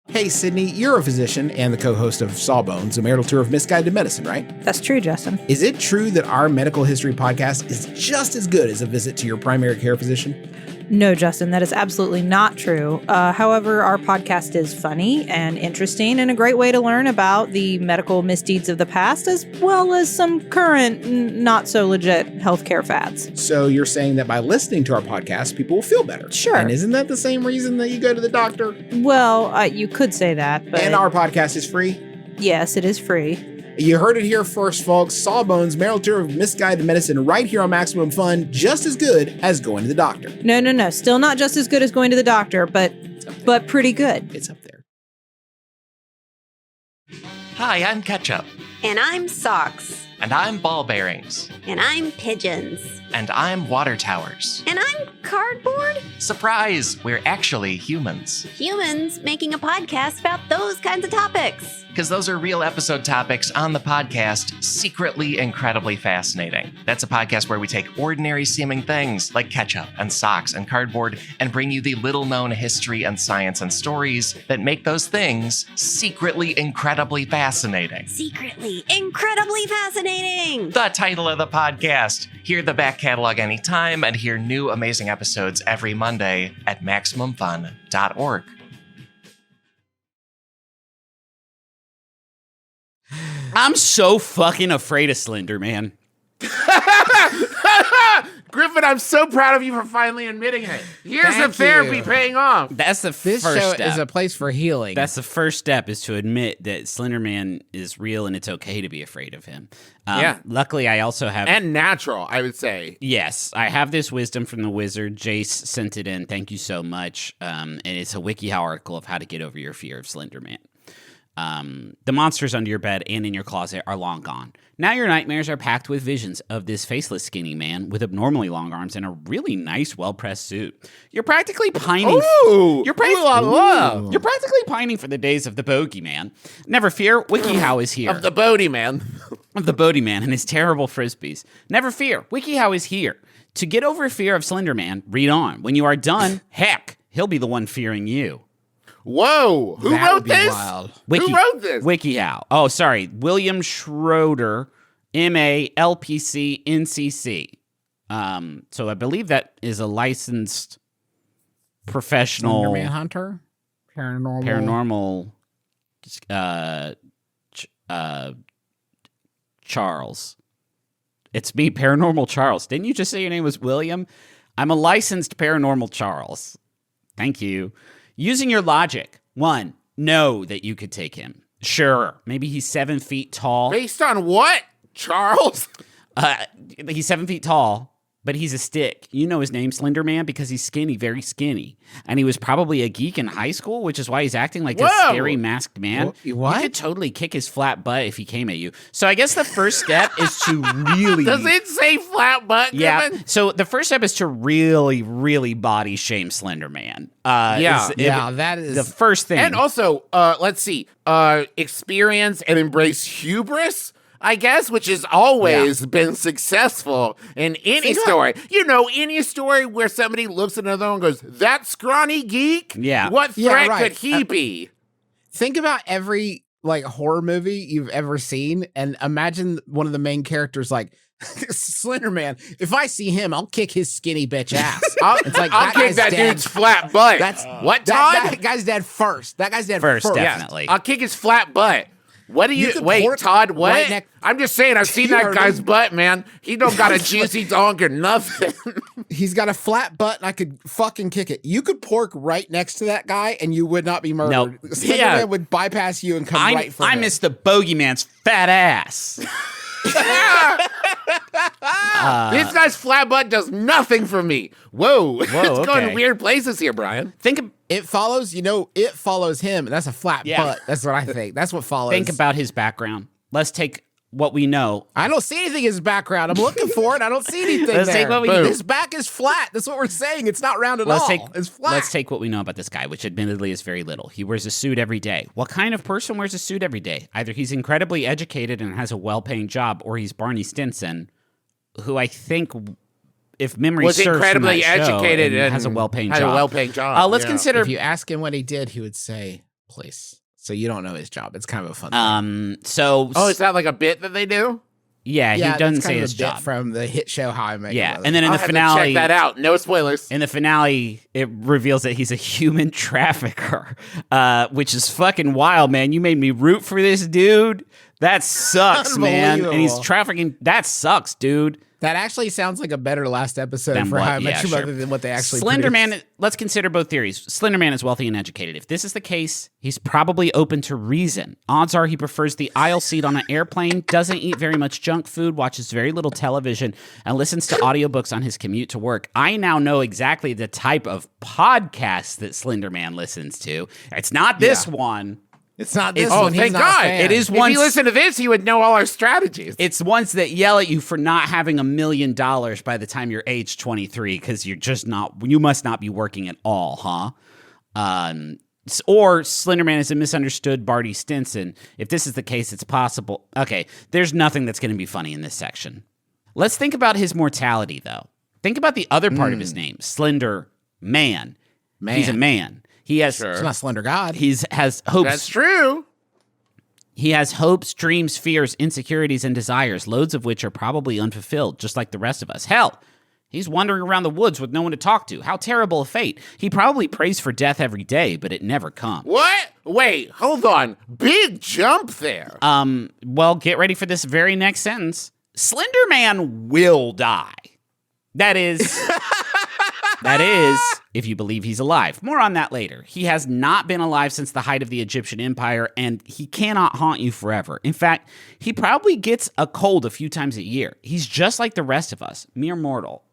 Hey, Sydney, you're a physician and the co-host of Sawbones, a marital tour of misguided medicine, right? That's true, Justin. Is it true that our medical history podcast is just as good as a visit to your primary care physician? No, Justin, that is absolutely not true. However, our podcast is funny and interesting and a great way to learn about the medical misdeeds of the past, as well as some current, not so legit healthcare fads. So you're saying that by listening to our podcast, people will feel better? Sure. And isn't that the same reason that you go to the doctor? Well, you could say that, but And our podcast is free? yes, it is free. You heard it here first, folks. Sawbones, marital tour of misguided medicine right here on Maximum Fun, just as good as going to the doctor. No. Still not just as good as going to the doctor, but pretty good. It's up there. Hi, I'm Ketchup. And I'm Socks. And I'm Ball Bearings. And I'm Pigeons. And I'm Water Towers. And I'm Cardboard. Surprise! We're actually humans. Humans making a podcast about those kinds of topics. Because those are real episode topics on the podcast, Secretly Incredibly Fascinating. That's a podcast where we take ordinary seeming things like ketchup and socks and cardboard and bring you the little known history and science and stories that make those things secretly incredibly fascinating. Secretly incredibly fascinating. The title of the podcast. Hear the back catalog anytime and hear new amazing episodes every Monday at MaximumFun.org. I'm so fucking afraid of Slender Man. Griffin, I'm so proud of you for finally admitting it. Here's Thank the therapy you. paying off. That's the This first show step. is a place for healing. That's the first step, is to admit that Slender Man is real and it's okay to be afraid of him. Yeah. Luckily, I also have... And natural, I would say. Yes, I have this wisdom from the wizard. Jace sent it in. Thank you so much. And it's a WikiHow article of how to get over your fear of Slender Man. The monsters under your bed and in your closet are long gone. Now your nightmares are packed with visions of this faceless skinny man with abnormally long arms and a really nice, well-pressed suit. You're practically pining. You're practically pining for the days of the bogeyman. Never fear, WikiHow is here. Of the Bodie Man. Of the Bodie Man and his terrible frisbees. Never fear, WikiHow is here. To get over fear of Slender Man, read on. When you are done, heck, he'll be the one fearing you. Whoa! Who That wrote would be this? wild. Who wrote this? WikiHow. Oh, sorry. William Schroeder, MALPC NCC. So I believe that is a licensed professional Slender Man Hunter? paranormal Charles. It's me, Paranormal Charles. Didn't you just say your name was William? I'm a licensed Paranormal Charles. Thank you. Using your logic. 1, know that you could take him. Sure, maybe he's 7 feet tall. Based on what, Charles? He's 7 feet tall, but he's a stick. You know his name, Slender Man, because he's skinny, very skinny. And he was probably a geek in high school, which is why he's acting like a scary masked man. What? You could totally kick his flat butt if he came at you. So I guess the first step is to really... Does it say flat butt? Yeah. Griffin? So the first step is to really, really body shame Slender Man. That is the first thing. And also, let's see, experience and embrace hubris, I guess, which has always been successful in any story. You know, any story where somebody looks at another one and goes, that scrawny geek? Yeah. What threat could he be? Think about every like horror movie you've ever seen, and imagine one of the main characters like Slender Man. If I see him, I'll kick his skinny bitch ass. It's like I'll kick that dude's flat butt. That's what, Todd? That guy's dead first. That guy's dead first. Definitely. I'll kick his flat butt. What do you wait, Todd? What? Right I'm just saying, I've seen that guy's butt, man. He don't got a juicy donk or nothing. He's got a flat butt, and I could fucking kick it. You could pork right next to that guy, and you would not be murdered. No. Slender Man would bypass you and come right for I him. miss the bogeyman's fat ass. This guy's flat butt does nothing for me. Whoa. It's going okay. weird places here, Brian. It follows, it follows him. That's a flat butt. That's what I think. That's what follows. Think about his background. Let's take what we know. I don't see anything in his background. I'm looking for it. I don't see anything Let's there. take what we know. His back is flat. That's what we're saying. It's not round at all. It's flat. Let's take what we know about this guy, which admittedly is very little. He wears a suit every day. What kind of person wears a suit every day? Either he's incredibly educated and has a well-paying job, or he's Barney Stinson, who I think, if memory was serves, incredibly from that show, educated and has a well-paying had job. a well-paying job. Let's consider. If you ask him what he did, he would say, "Please." So you don't know his job. It's kind of a fun thing. Is that like a bit that they do? Yeah, he doesn't say his bit job from the hit show How I Met Your Mother. And then in the finale, check that out. No spoilers. In the finale, it reveals that he's a human trafficker, which is fucking wild, man. You made me root for this dude. That sucks, man. And he's trafficking. That sucks, dude. That actually sounds like a better last episode Than for what- How I Met yeah, Your Mother than what they actually Slender produced. Man, let's consider both theories. Slender Man is wealthy and educated. If this is the case, he's probably open to reason. Odds are he prefers the aisle seat on an airplane, doesn't eat very much junk food, watches very little television, and listens to audiobooks on his commute to work. I now know exactly the type of podcast that Slender Man listens to. It's not this one. It's not this Oh, one. He's thank not a God. fan. It is If one. he listened to this, he would know all our strategies. It's ones that yell at you for not having $1 million by the time you're age 23 because you're just not. You must not be working at all, huh? Or Slenderman is a misunderstood Barty Stinson. If this is the case, it's possible. Okay, there's nothing that's going to be funny in this section. Let's think about his mortality, though. Think about the other part of his name, Slender Man. He's a man. He has. It's not Slender God. He has hopes. That's true. He has hopes, dreams, fears, insecurities, and desires, loads of which are probably unfulfilled, just like the rest of us. Hell, he's wandering around the woods with no one to talk to. How terrible a fate. He probably prays for death every day, but it never comes. What? Wait, hold on. Big jump there. Well, get ready for this very next sentence. Slender Man will die. That is, if you believe he's alive. More on that later. He has not been alive since the height of the Egyptian Empire, and he cannot haunt you forever. In fact, he probably gets a cold a few times a year. He's just like the rest of us, mere mortal.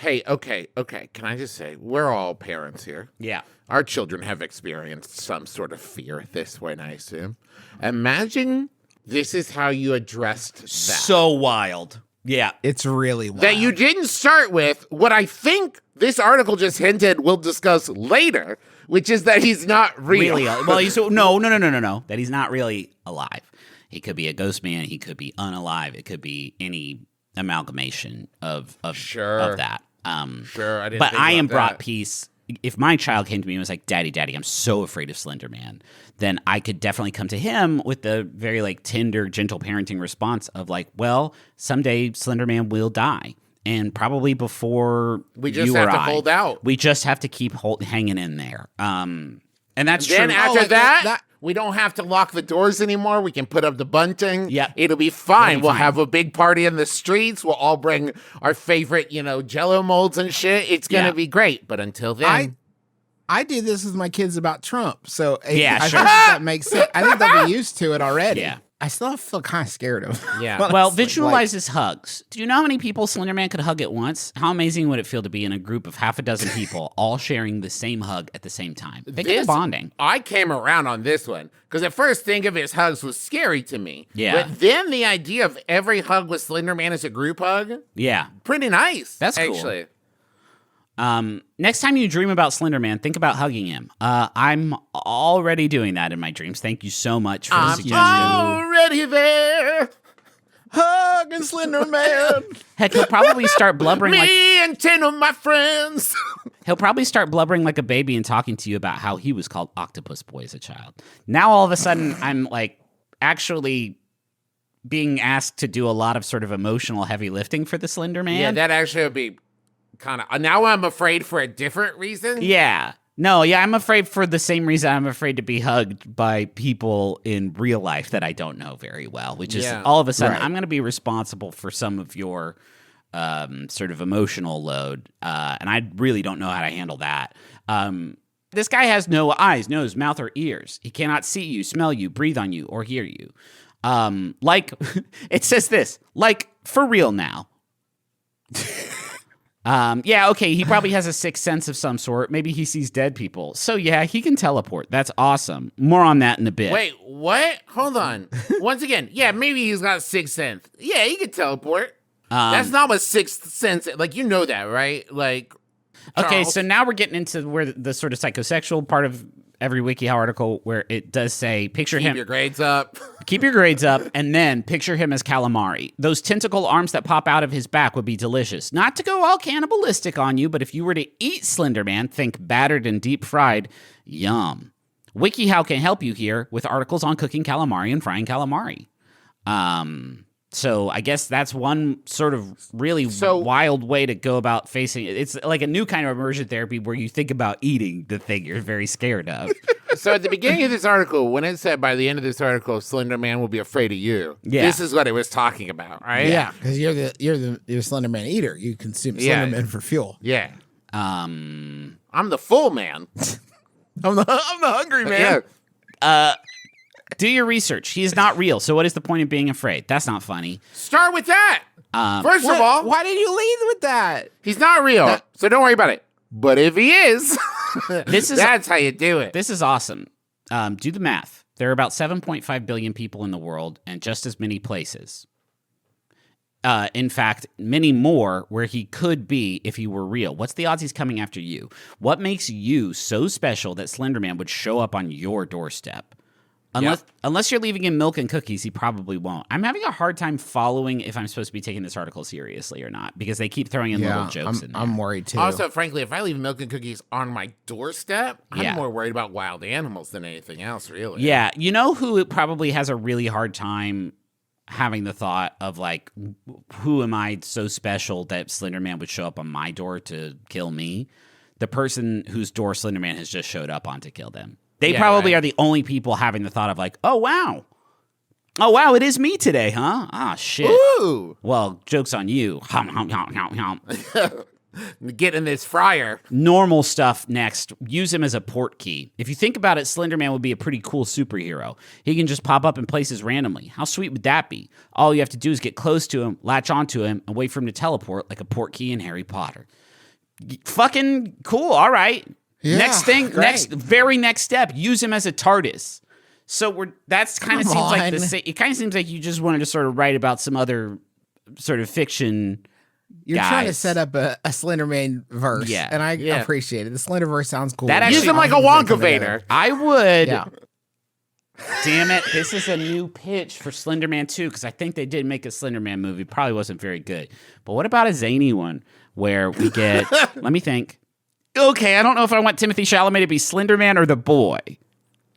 Hey, okay. Can I just say, we're all parents here. Yeah. Our children have experienced some sort of fear at this point, I assume. Imagine this is how you addressed that. So wild. Yeah. It's really wild. That you didn't start with what I think this article just hinted we'll discuss later, which is that he's not real. Really? Well, no. That he's not really alive. He could be a ghost man. He could be unalive. It could be any amalgamation of that. Sure, I didn't. But think I am about brought that. peace. If my child came to me and was like, Daddy, I'm so afraid of Slender Man, then I could definitely come to him with the very like tender, gentle parenting response of like, well, someday Slender Man will die. And probably before We just you have or to I. hold out. We just have to keep hanging in there. And that's Then true. after like that, that- we don't have to lock the doors anymore. We can put up the bunting. Yep. It'll be fine. It'll be We'll fine. have a big party in the streets. We'll all bring our favorite, Jell-O molds and shit. It's going to Yeah. be great. But until then, I do this with my kids about Trump, so Yeah, I sure. think that makes sense. I think they'll be used to it already. Yeah. I still feel kind of scared of him. Yeah. Well, honestly. visualize his hugs. Do you know how many people Slender Man could hug at once? How amazing would it feel to be in a group of half a dozen people all sharing the same hug at the same time? Think of the This- bonding. I came around on this one because at first thinking of his hugs was scary to me. Yeah. But then the idea of every hug with Slender Man as a group hug, Yeah. pretty nice. That's cool. actually. Next time you dream about Slender Man, think about hugging him. I'm already doing that in my dreams. Thank you so much for the I'm suggestion. already there. Hugging Slender Man. Heck, he'll probably start blubbering like Me and 10 of my friends. he'll probably start blubbering like a baby and talking to you about how he was called Octopus Boy as a child. Now all of a sudden I'm like actually being asked to do a lot of sort of emotional heavy lifting for the Slender Man. Yeah, that actually would be kind of. Now I'm afraid for a different reason. Yeah. No, yeah, I'm afraid for the same reason I'm afraid to be hugged by people in real life that I don't know very well, which is Yeah. all of a sudden Right. I'm going to be responsible for some of your sort of emotional load, and I really don't know how to handle that. This guy has no eyes, nose, mouth, or ears. He cannot see you, smell you, breathe on you, or hear you. Like, it says this, like, for real now. Yeah, okay, he probably has a sixth sense of some sort. Maybe he sees dead people. So yeah, he can teleport. That's awesome. More on that in a bit. Wait, what? Hold on. Once again, yeah, maybe he's got a sixth sense. Yeah, he can teleport. That's not what sixth sense. Like you know that, right? Like. Okay, Charles. so now we're getting into where the sort of psychosexual part of every WikiHow article where it does say, picture Keep him. your grades up. Keep your grades up, and then picture him as calamari. Those tentacle arms that pop out of his back would be delicious. Not to go all cannibalistic on you, but if you were to eat Slender Man, think battered and deep fried. Yum. WikiHow can help you here with articles on cooking calamari and frying calamari. So I guess that's one sort of really wild way to go about facing it. It's like a new kind of immersion therapy where you think about eating the thing you're very scared of. So at the beginning of this article, when it said by the end of this article, Slender Man will be afraid of you. Yeah. This is what it was talking about, right? Yeah, because you're the Slender Man eater. You consume Yeah. Slender Man for fuel. Yeah. I'm the full man. I'm the hungry man. Yeah. Do your research. He is not real. So what is the point of being afraid? That's not funny. Start with that. First of all, Why did you lead with that? he's not real, so don't worry about it. But if he is, This is that's how you do it. This is awesome. Do the math. There are about 7.5 billion people in the world and just as many places. In fact, many more where he could be if he were real. What's the odds he's coming after you? What makes you so special that Slender Man would show up on your doorstep? Unless you're leaving him milk and cookies, he probably won't. I'm having a hard time following if I'm supposed to be taking this article seriously or not because they keep throwing in little jokes in there. I'm worried too. Also, frankly, if I leave milk and cookies on my doorstep, I'm Yeah. more worried about wild animals than anything else, really. Yeah, you know who probably has a really hard time having the thought of like, who am I so special that Slender Man would show up on my door to kill me? The person whose door Slender Man has just showed up on to kill them. They probably are the only people having the thought of like, oh wow, it is me today, huh? Ah shit. Ooh, Well, joke's on you. Hum, hum, hum, hum, hum. get in this fryer. Normal stuff next. Use him as a port key. If you think about it, Slender Man would be a pretty cool superhero. He can just pop up in places randomly. How sweet would that be? All you have to do is get close to him, latch onto him, and wait for him to teleport like a port key in Harry Potter. fucking cool. All right. Yeah, Very next step, use him as a TARDIS. So that's kind of seems like it kind of seems like you just wanted to sort of write about some other sort of fiction. You're trying to set up a Slenderman verse. Yeah. And I appreciate it. The Slenderverse sounds cool. That actually use him like a Wonkavator. I would. Yeah. Damn it. This is a new pitch for Slenderman 2 because I think they did make a Slenderman movie. Probably wasn't very good. But what about a zany one where we get, let me think. Okay, I don't know if I want Timothée Chalamet to be Slenderman or the boy.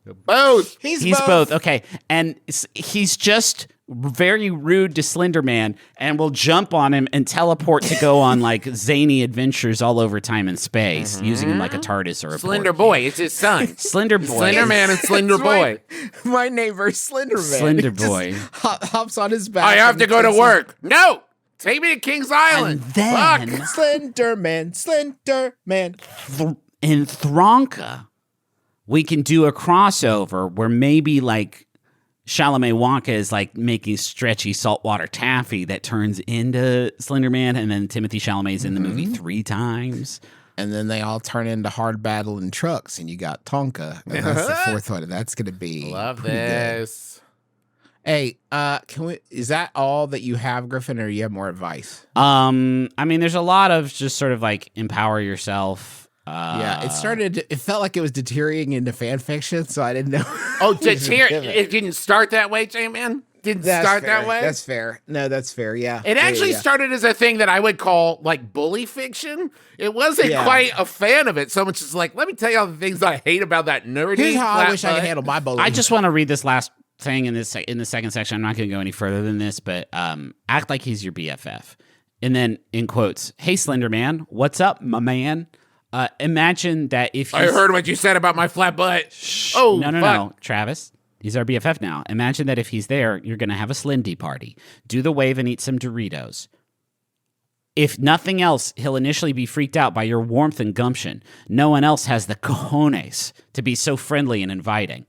Both. He's both. Okay. And he's just very rude to Slenderman and will jump on him and teleport to go on like zany adventures all over time and space using him like a TARDIS or a Slender Boy. It's his son. Slender Boy. Slender Man and Slender Boy. My neighbor, Slenderman. Slender He just Boy. hops on his back. I have to go to work. No. Take me to Kings Island. And then Fuck. Slenderman. In Twonka, we can do a crossover where maybe like Chalamet Wonka is like making stretchy saltwater taffy that turns into Slenderman, and then Timothée Chalamet's in the movie 3 times. And then they all turn into hard battling trucks, and you got Twonka. And that's the fourth one. And that's going to be Love pretty good. this. Hey, is that all that you have, Griffin, or you have more advice? I mean, there's a lot of just sort of like empower yourself. Yeah, it felt like it was deteriorating into fan fiction, so I didn't know. Oh, it didn't start that way, J-Man? Didn't start that way? That's fair. No, that's fair, yeah. It actually started as a thing that I would call like bully fiction. It wasn't quite a fan of it. So much as like, let me tell you all the things I hate about that nerdy. Here's how I wish I could handle my bullying. I just want to read this last thing in the second section. I'm not going to go any further than this, but act like he's your BFF. And then in quotes, hey, Slender Man, what's up, my man? Imagine that if I heard what you said about my flat butt. Oh, no, Travis. He's our BFF now. Imagine that if he's there, you're going to have a Slendy party. Do the wave and eat some Doritos. If nothing else, he'll initially be freaked out by your warmth and gumption. No one else has the cojones to be so friendly and inviting.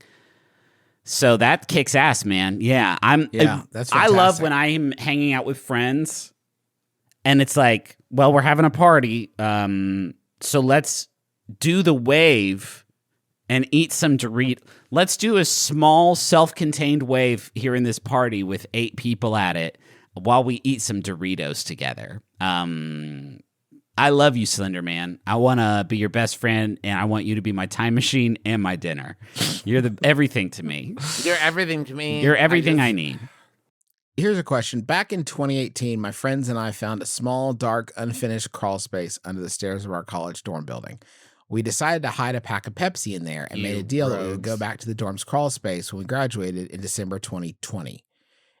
So that kicks ass, man. Yeah, that's I love when I'm hanging out with friends and it's like, well, we're having a party. So let's do the wave and eat some Doritos. Let's do a small self-contained wave here in this party with 8 people at it while we eat some Doritos together. I love you, Slender Man. I want to be your best friend, and I want you to be my time machine and my dinner. You're everything to me. You're everything to me. You're everything I need. Here's a question. Back in 2018, my friends and I found a small, dark, unfinished crawl space under the stairs of our college dorm building. We decided to hide a pack of Pepsi in there and made a deal that we would go back to the dorm's crawl space when we graduated in December 2020.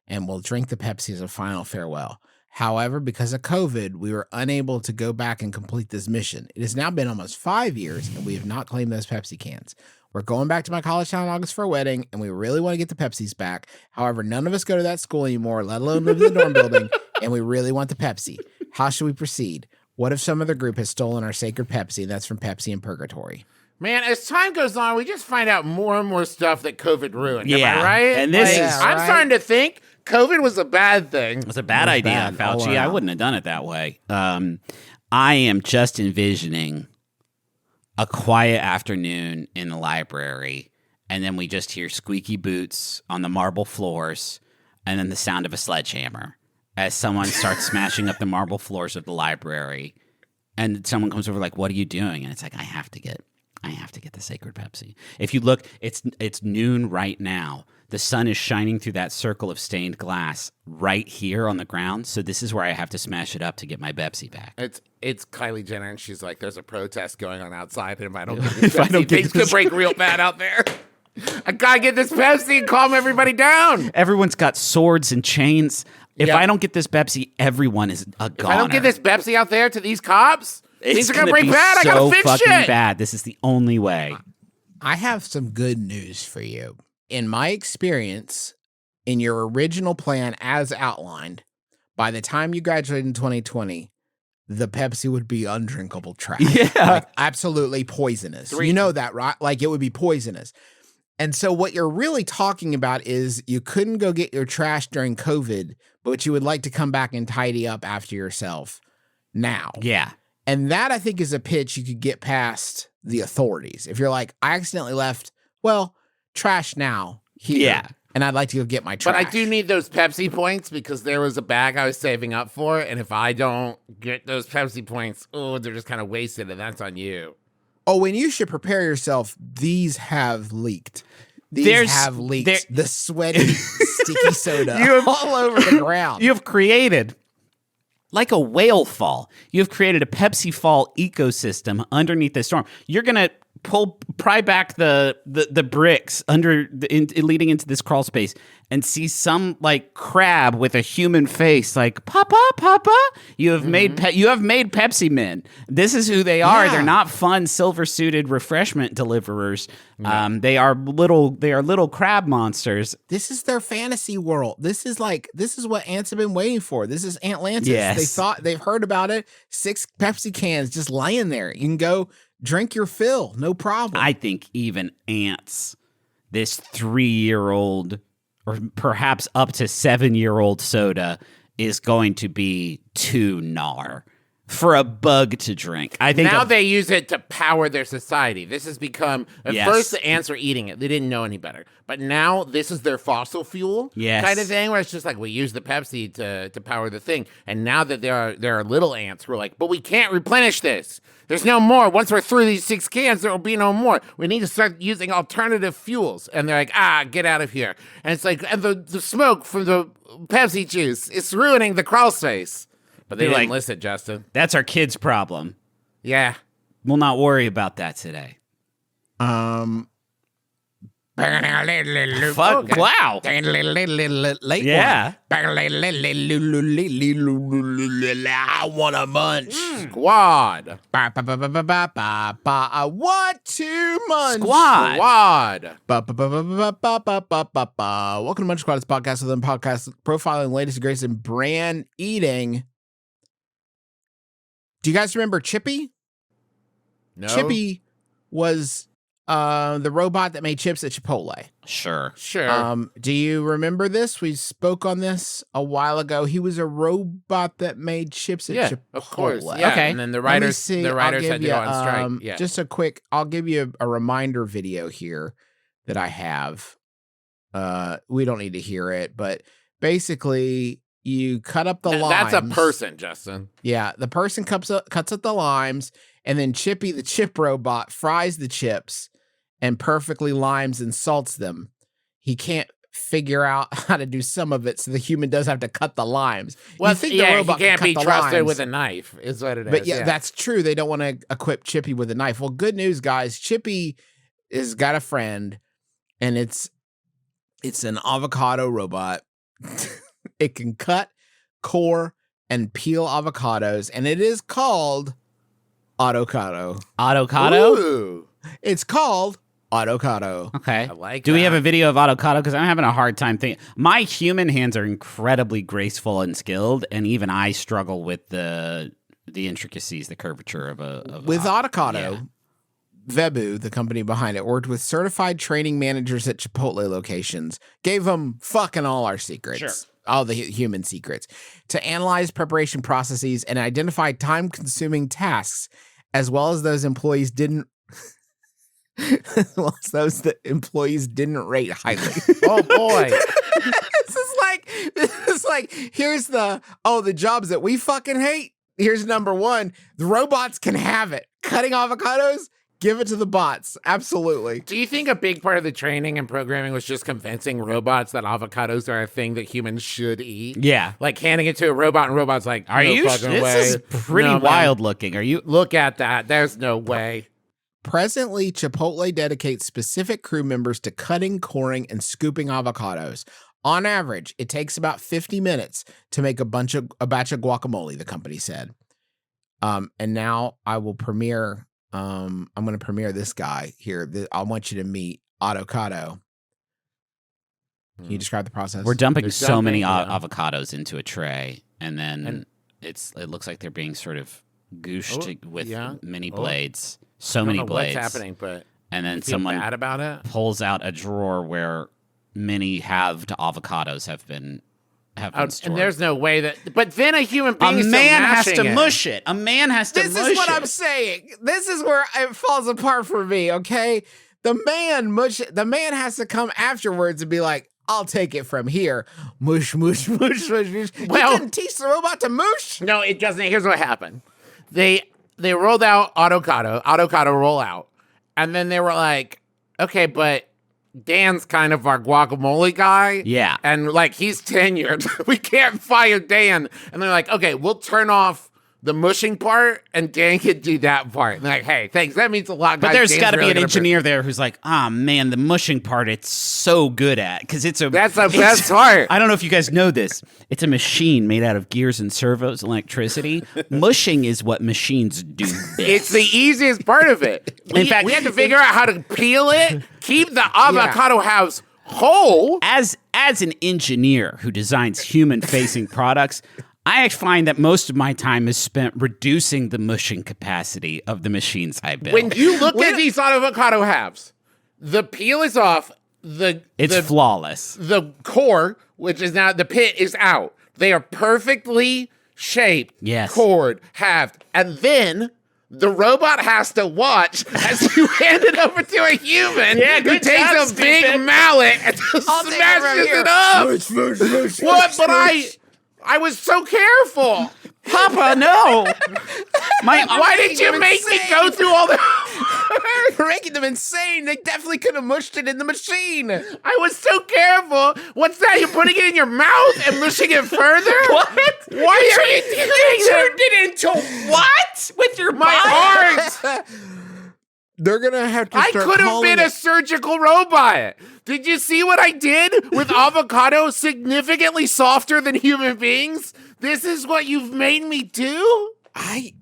And we'll drink the Pepsi as a final farewell. However, because of COVID, we were unable to go back and complete this mission. It has now been almost 5 years, and we have not claimed those Pepsi cans. We're going back to my college town in August for a wedding, and we really want to get the Pepsis back. However, none of us go to that school anymore, let alone live in the dorm building, and we really want the Pepsi. How should we proceed? What if some other group has stolen our sacred Pepsi, and that's from Pepsi in Purgatory? Man, as time goes on, we just find out more and more stuff that COVID ruined. Yeah. Am I right? And this I'm starting to think COVID was a bad thing. It was a bad idea, Fauci. I wouldn't have done it that way. I am just envisioning a quiet afternoon in the library, and then we just hear squeaky boots on the marble floors, and then the sound of a sledgehammer as someone starts smashing up the marble floors of the library. And someone comes over like, what are you doing? And it's like, I have to get the sacred Pepsi. If you look, it's noon right now. The sun is shining through that circle of stained glass right here on the ground. So this is where I have to smash it up to get my Pepsi back. It's Kylie Jenner, and she's like, there's a protest going on outside, and if I don't get this Pepsi, things could break real bad out there. I gotta get this Pepsi and calm everybody down. Everyone's got swords and chains. If I don't get this Pepsi, everyone is a goner. If I don't get this Pepsi out there to these cops, things are gonna break bad. So I gotta fix fucking shit. bad. This is the only way. I have some good news for you. In my experience, in your original plan as outlined, by the time you graduated in 2020, the Pepsi would be undrinkable trash. Yeah. Like, absolutely poisonous. You know that, right? Like, it would be poisonous. And so what you're really talking about is you couldn't go get your trash during COVID, but you would like to come back and tidy up after yourself now. Yeah. And that, I think, is a pitch you could get past the authorities. If you're like, I accidentally left, well, trash now here. Yeah. And I'd like to go get my trash. But I do need those Pepsi points because there was a bag I was saving up for. And if I don't get those Pepsi points, they're just kind of wasted. And that's on you. Oh, and you should prepare yourself. These have leaked. These have leaked. The sweaty, sticky soda all over the ground. You have created, like a whale fall, you have created a Pepsi fall ecosystem underneath the storm. You're going to pry back the bricks leading into this crawl space and see some like crab with a human face like, Papa, you have made Pepsi men. This is who they are. Yeah. They're not fun silver-suited refreshment deliverers. They are little crab monsters. This is their fantasy world. This is what ants have been waiting for. This is Antlantis. Yes. They've heard about it. 6 Pepsi cans just laying there. You can go drink your fill, no problem. I think even ants, this 3-year-old or perhaps up to 7-year-old soda is going to be too gnar for a bug to drink. I think now they use it to power their society. This has become first the ants were eating it. They didn't know any better. But now this is their fossil fuel kind of thing where it's just like we use the Pepsi to power the thing. And now that there are little ants who are like, but we can't replenish this. There's no more. Once we're through these 6 cans, there will be no more. We need to start using alternative fuels. And they're like, get out of here. And it's like, and the smoke from the Pepsi juice, it's ruining the crawl space. But they didn't listen, Justin. That's our kids' problem. Yeah. We'll not worry about that today. Fuck, wow. Yeah. I want a munch. Squad. I want to munch. Squad. Welcome to Munch Squad. It's a podcast within podcast profiling latest and greatest in brand eating. Do you guys remember Chippy? No. Chippy was the robot that made chips at Chipotle. Sure. Do you remember this? We spoke on this a while ago. He was a robot that made chips at Chipotle. Of course. Yeah. Okay. And then the writers had to go on strike. Yeah. Just a quick, I'll give you a reminder video here that I have. We don't need to hear it, but basically you cut up the limes. That's a person, Justin. Yeah. The person cuts up the limes, and then Chippy, the chip robot, fries the chips and perfectly limes and salts them. He can't figure out how to do some of it, so the human does have to cut the limes. Well, you think the robot he can't be trusted limes, with a knife, is what it is. But yeah, that's true. They don't want to equip Chippy with a knife. Well, good news, guys. Chippy has got a friend, and it's an avocado robot. It can cut, core, and peel avocados, and it is called Avocado. Avocado? Ooh. It's called Avocado. Okay. I like Do that. we have a video of avocado? Because I'm having a hard time thinking. My human hands are incredibly graceful and skilled, and even I struggle with the intricacies, the curvature of With Avocado, Vebu, the company behind it, worked with certified training managers at Chipotle locations, gave them fucking all our secrets. Sure. All the human secrets, to analyze preparation processes and identify time-consuming tasks, as well as those employees didn't rate highly. Oh boy. This is like here's the jobs that we fucking hate. Here's number 1. The robots can have it. Cutting avocados, give it to the bots. Absolutely. Do you think a big part of the training and programming was just convincing robots that avocados are a thing that humans should eat? Yeah. Like handing it to a robot and robot's like, Are no you? fucking This way. is pretty No, man. wild looking. Are you? Look at that. There's no way. Presently, Chipotle dedicates specific crew members to cutting, coring, and scooping avocados. On average, it takes about 50 minutes to make a batch of guacamole, the company said. And now I will premiere. I'm going to premiere this guy here. I want you to meet Avocado. Can you describe the process? We're dumping They're so many dumping, avocados into a tray, and then it looks like they're being sort of gooshed with mini blades. So many blades. What's happening? But and then feel someone bad about it. pulls out a drawer where many halved avocados have been have been stored. And there's no way that. But then a human being a is man still has to mashing it. mush it. A man has to mush it. This is what I'm saying. This is where it falls apart for me, okay? The man has to come afterwards and be like, I'll take it from here. Mush, mush, mush, mush, mush. Well- You didn't teach the robot to mush? No, it doesn't. Here's what happened. They rolled out Avocado roll out. And then they were like, okay, but Dan's kind of our guacamole guy. Yeah. And like, he's tenured. We can't fire Dan. And they're like, okay, we'll turn off the mushing part and Dan can do that part. And they're like, hey, thanks. That means a lot, guys. But there's Dan's got to really be an gonna engineer there who's like, man, the mushing part, it's so good at. Because that's the best part. I don't know if you guys know this. It's a machine made out of gears and servos and electricity. Mushing is what machines do best. It's the easiest part of it. In fact, we had to figure out how to peel it, keep the avocado house whole. As an engineer who designs human-facing products, I find that most of my time is spent reducing the mushing capacity of the machines I build. When you look at these avocado halves, the peel is off. It's flawless. The core, which is now the pit, is out. They are perfectly shaped, cored, halved, and then the robot has to watch as you hand it over to a human who takes a big mallet and just smashes it up. What? But I was so careful. Papa, no. Why did you make me go through all the... You're making them insane. They definitely could have mushed it in the machine. I was so careful. What's that? You're putting it in your mouth and mushing it further? What? Why are you doing You turned it into what? With your my arms? They're going to have to I start could have calling been a surgical robot. Did you see what I did with avocado significantly softer than human beings? This is what you've made me do? I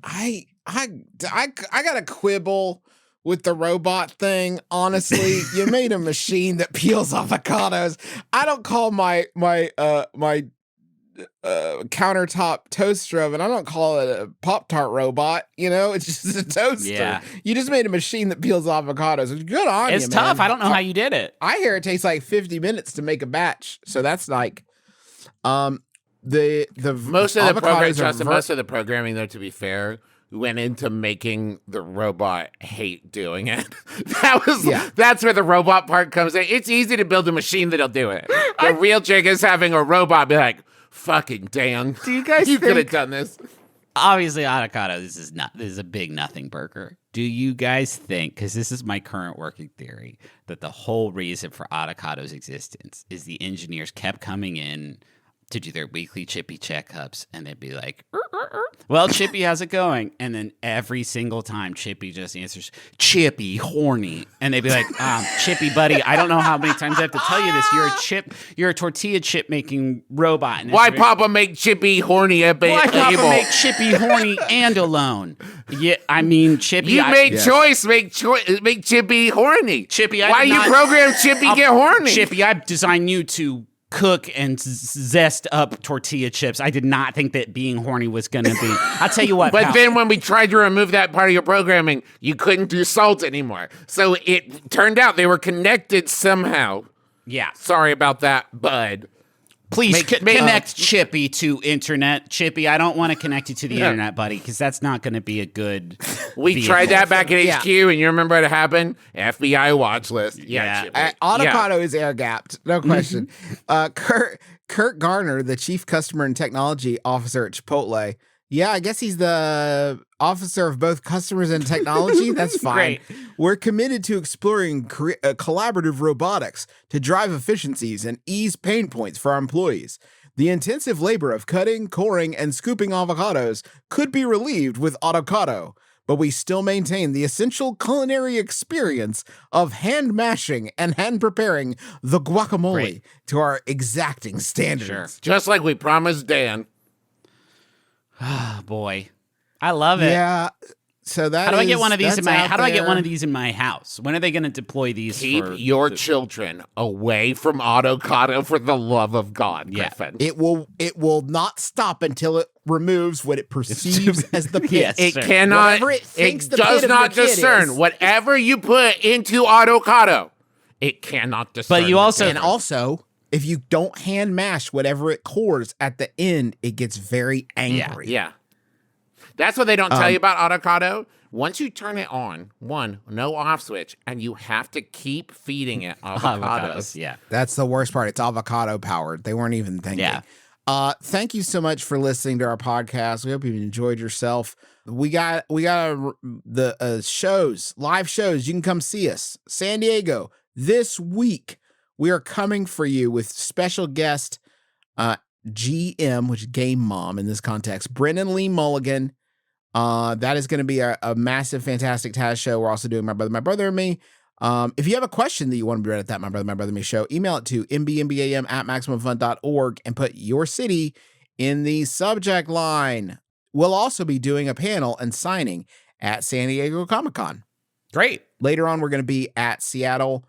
got a quibble with the robot thing. Honestly, you made a machine that peels avocados. I don't call my countertop toaster oven, I don't call it a Pop-Tart robot. You know, it's just a toaster. Yeah. You just made a machine that peels avocados. Good on you, It's tough. man. I don't know how you did it. I hear it takes like 50 minutes to make a batch. So that's like the Most of the avocados are most of the programming, though, to be fair, went into making the robot hate doing it. That's where the robot part comes in. It's easy to build a machine that'll do it. The real trick is having a robot be like, fucking Dan. Do you guys you could have done this. Obviously, avocado, this is a big nothing burger. Do you guys think, because this is my current working theory, that the whole reason for avocado's existence is the engineers kept coming in to do their weekly Chippy checkups, and they'd be like, well, Chippy, how's it going? And then every single time, Chippy just answers, Chippy, horny. And they'd be like, Chippy, buddy, I don't know how many times I have to tell you this. You're a tortilla chip making robot. And Why Papa make Chippy horny at Why Papa make Chippy horny and alone? Yeah, I mean, Chippy. You made choice, make Chippy horny. Chippy, why you program Chippy get horny? Chippy, I designed you to cook and zest up tortilla chips. I did not think that being horny was going to be. I'll tell you what. But then when we tried to remove that part of your programming, you couldn't do salt anymore. So it turned out they were connected somehow. Yeah. Sorry about that, bud. Please connect Chippy to internet. Chippy, I don't want to connect you to the internet, buddy, because that's not going to be a good. We tried that back at HQ, and you remember what happened? FBI watch list. Yeah. Avocado is air gapped, no question. Kurt Garner, the chief customer and technology officer at Chipotle. Yeah, I guess he's the officer of both customers and technology. That's fine. Great. We're committed to exploring collaborative robotics to drive efficiencies and ease pain points for our employees. The intensive labor of cutting, coring, and scooping avocados could be relieved with avocado, but we still maintain the essential culinary experience of hand mashing and hand preparing the guacamole to our exacting standards. Sure. Just like we promised Dan. Oh, boy. I love it. Yeah. So that How do I get one of these in my How do I get one of these in my house? When are they going to deploy these? Keep your children away from avocado for the love of God, Griffin. It will not stop until it removes what it perceives as the pit. It cannot. It does not discern whatever you put into avocado. It cannot discern. But you also and also if you don't hand mash whatever it cores at the end, it gets very angry. Yeah. That's what they don't tell you about avocado. Once you turn it on, no off switch, and you have to keep feeding it avocados. Yeah. That's the worst part. It's avocado powered. They weren't even thinking. Yeah. Thank you so much for listening to our podcast. We hope you enjoyed yourself. We got the shows, live shows. You can come see us. San Diego this week. We are coming for you with special guest GM, which is Game Mom in this context, Brennan Lee Mulligan. That is going to be a massive, fantastic Taz show. We're also doing My Brother, and Me. If you have a question that you want to be read at that My Brother, Me show, email it to MBMBaM@MaximumFun.org and put your city in the subject line. We'll also be doing a panel and signing at San Diego Comic-Con. Great. Later on, we're going to be at Seattle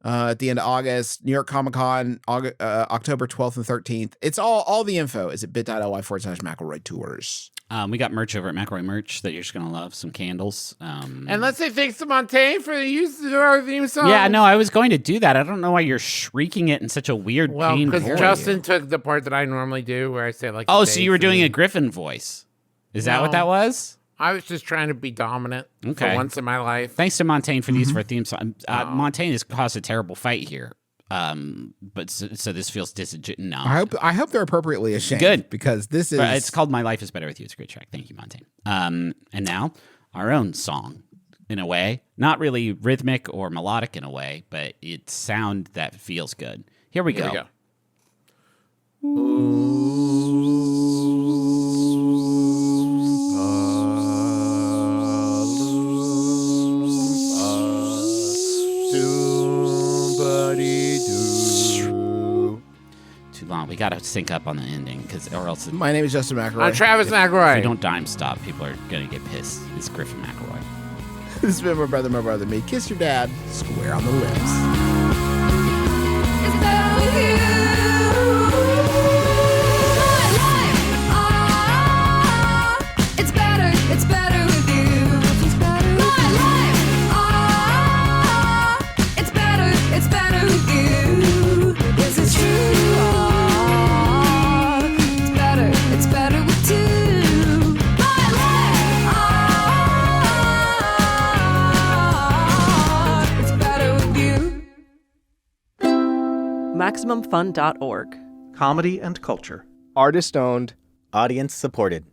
at the end of August, New York Comic-Con, October 12th and 13th. It's all the info is at bit.ly/McElroy Tours. We got merch over at McElroy Merch that you're just going to love. Some candles. And let's say thanks to Montaigne for the use of our theme song. Yeah, no, I was going to do that. I don't know why you're shrieking it in such a weird pain voice. Because Justin took the part that I normally do where I say like... Oh, so you were doing a Griffin voice. Is that what that was? I was just trying to be dominant for once in my life. Thanks to Montaigne for the use of our theme song. Montaigne has caused a terrible fight here. But so this feels no. I hope they're appropriately ashamed. Good, because this is. It's called "My Life Is Better with You." It's a great track. Thank you, Montaigne. And now our own song, in a way, not really rhythmic or melodic in a way, but it's sound that feels good. Here we go. Too long. We gotta sync up on the ending, or else. My name is Justin McElroy. I'm Travis McElroy. If we don't dime stop, people are gonna get pissed. It's Griffin McElroy. This has been My Brother, Me. Kiss your dad square on the lips. It's better with you. It's better with you. My life, it's better with you. This is true. It's better with two. My life, it's better with you. MaximumFun.org. Comedy and culture. Artist owned. Audience supported.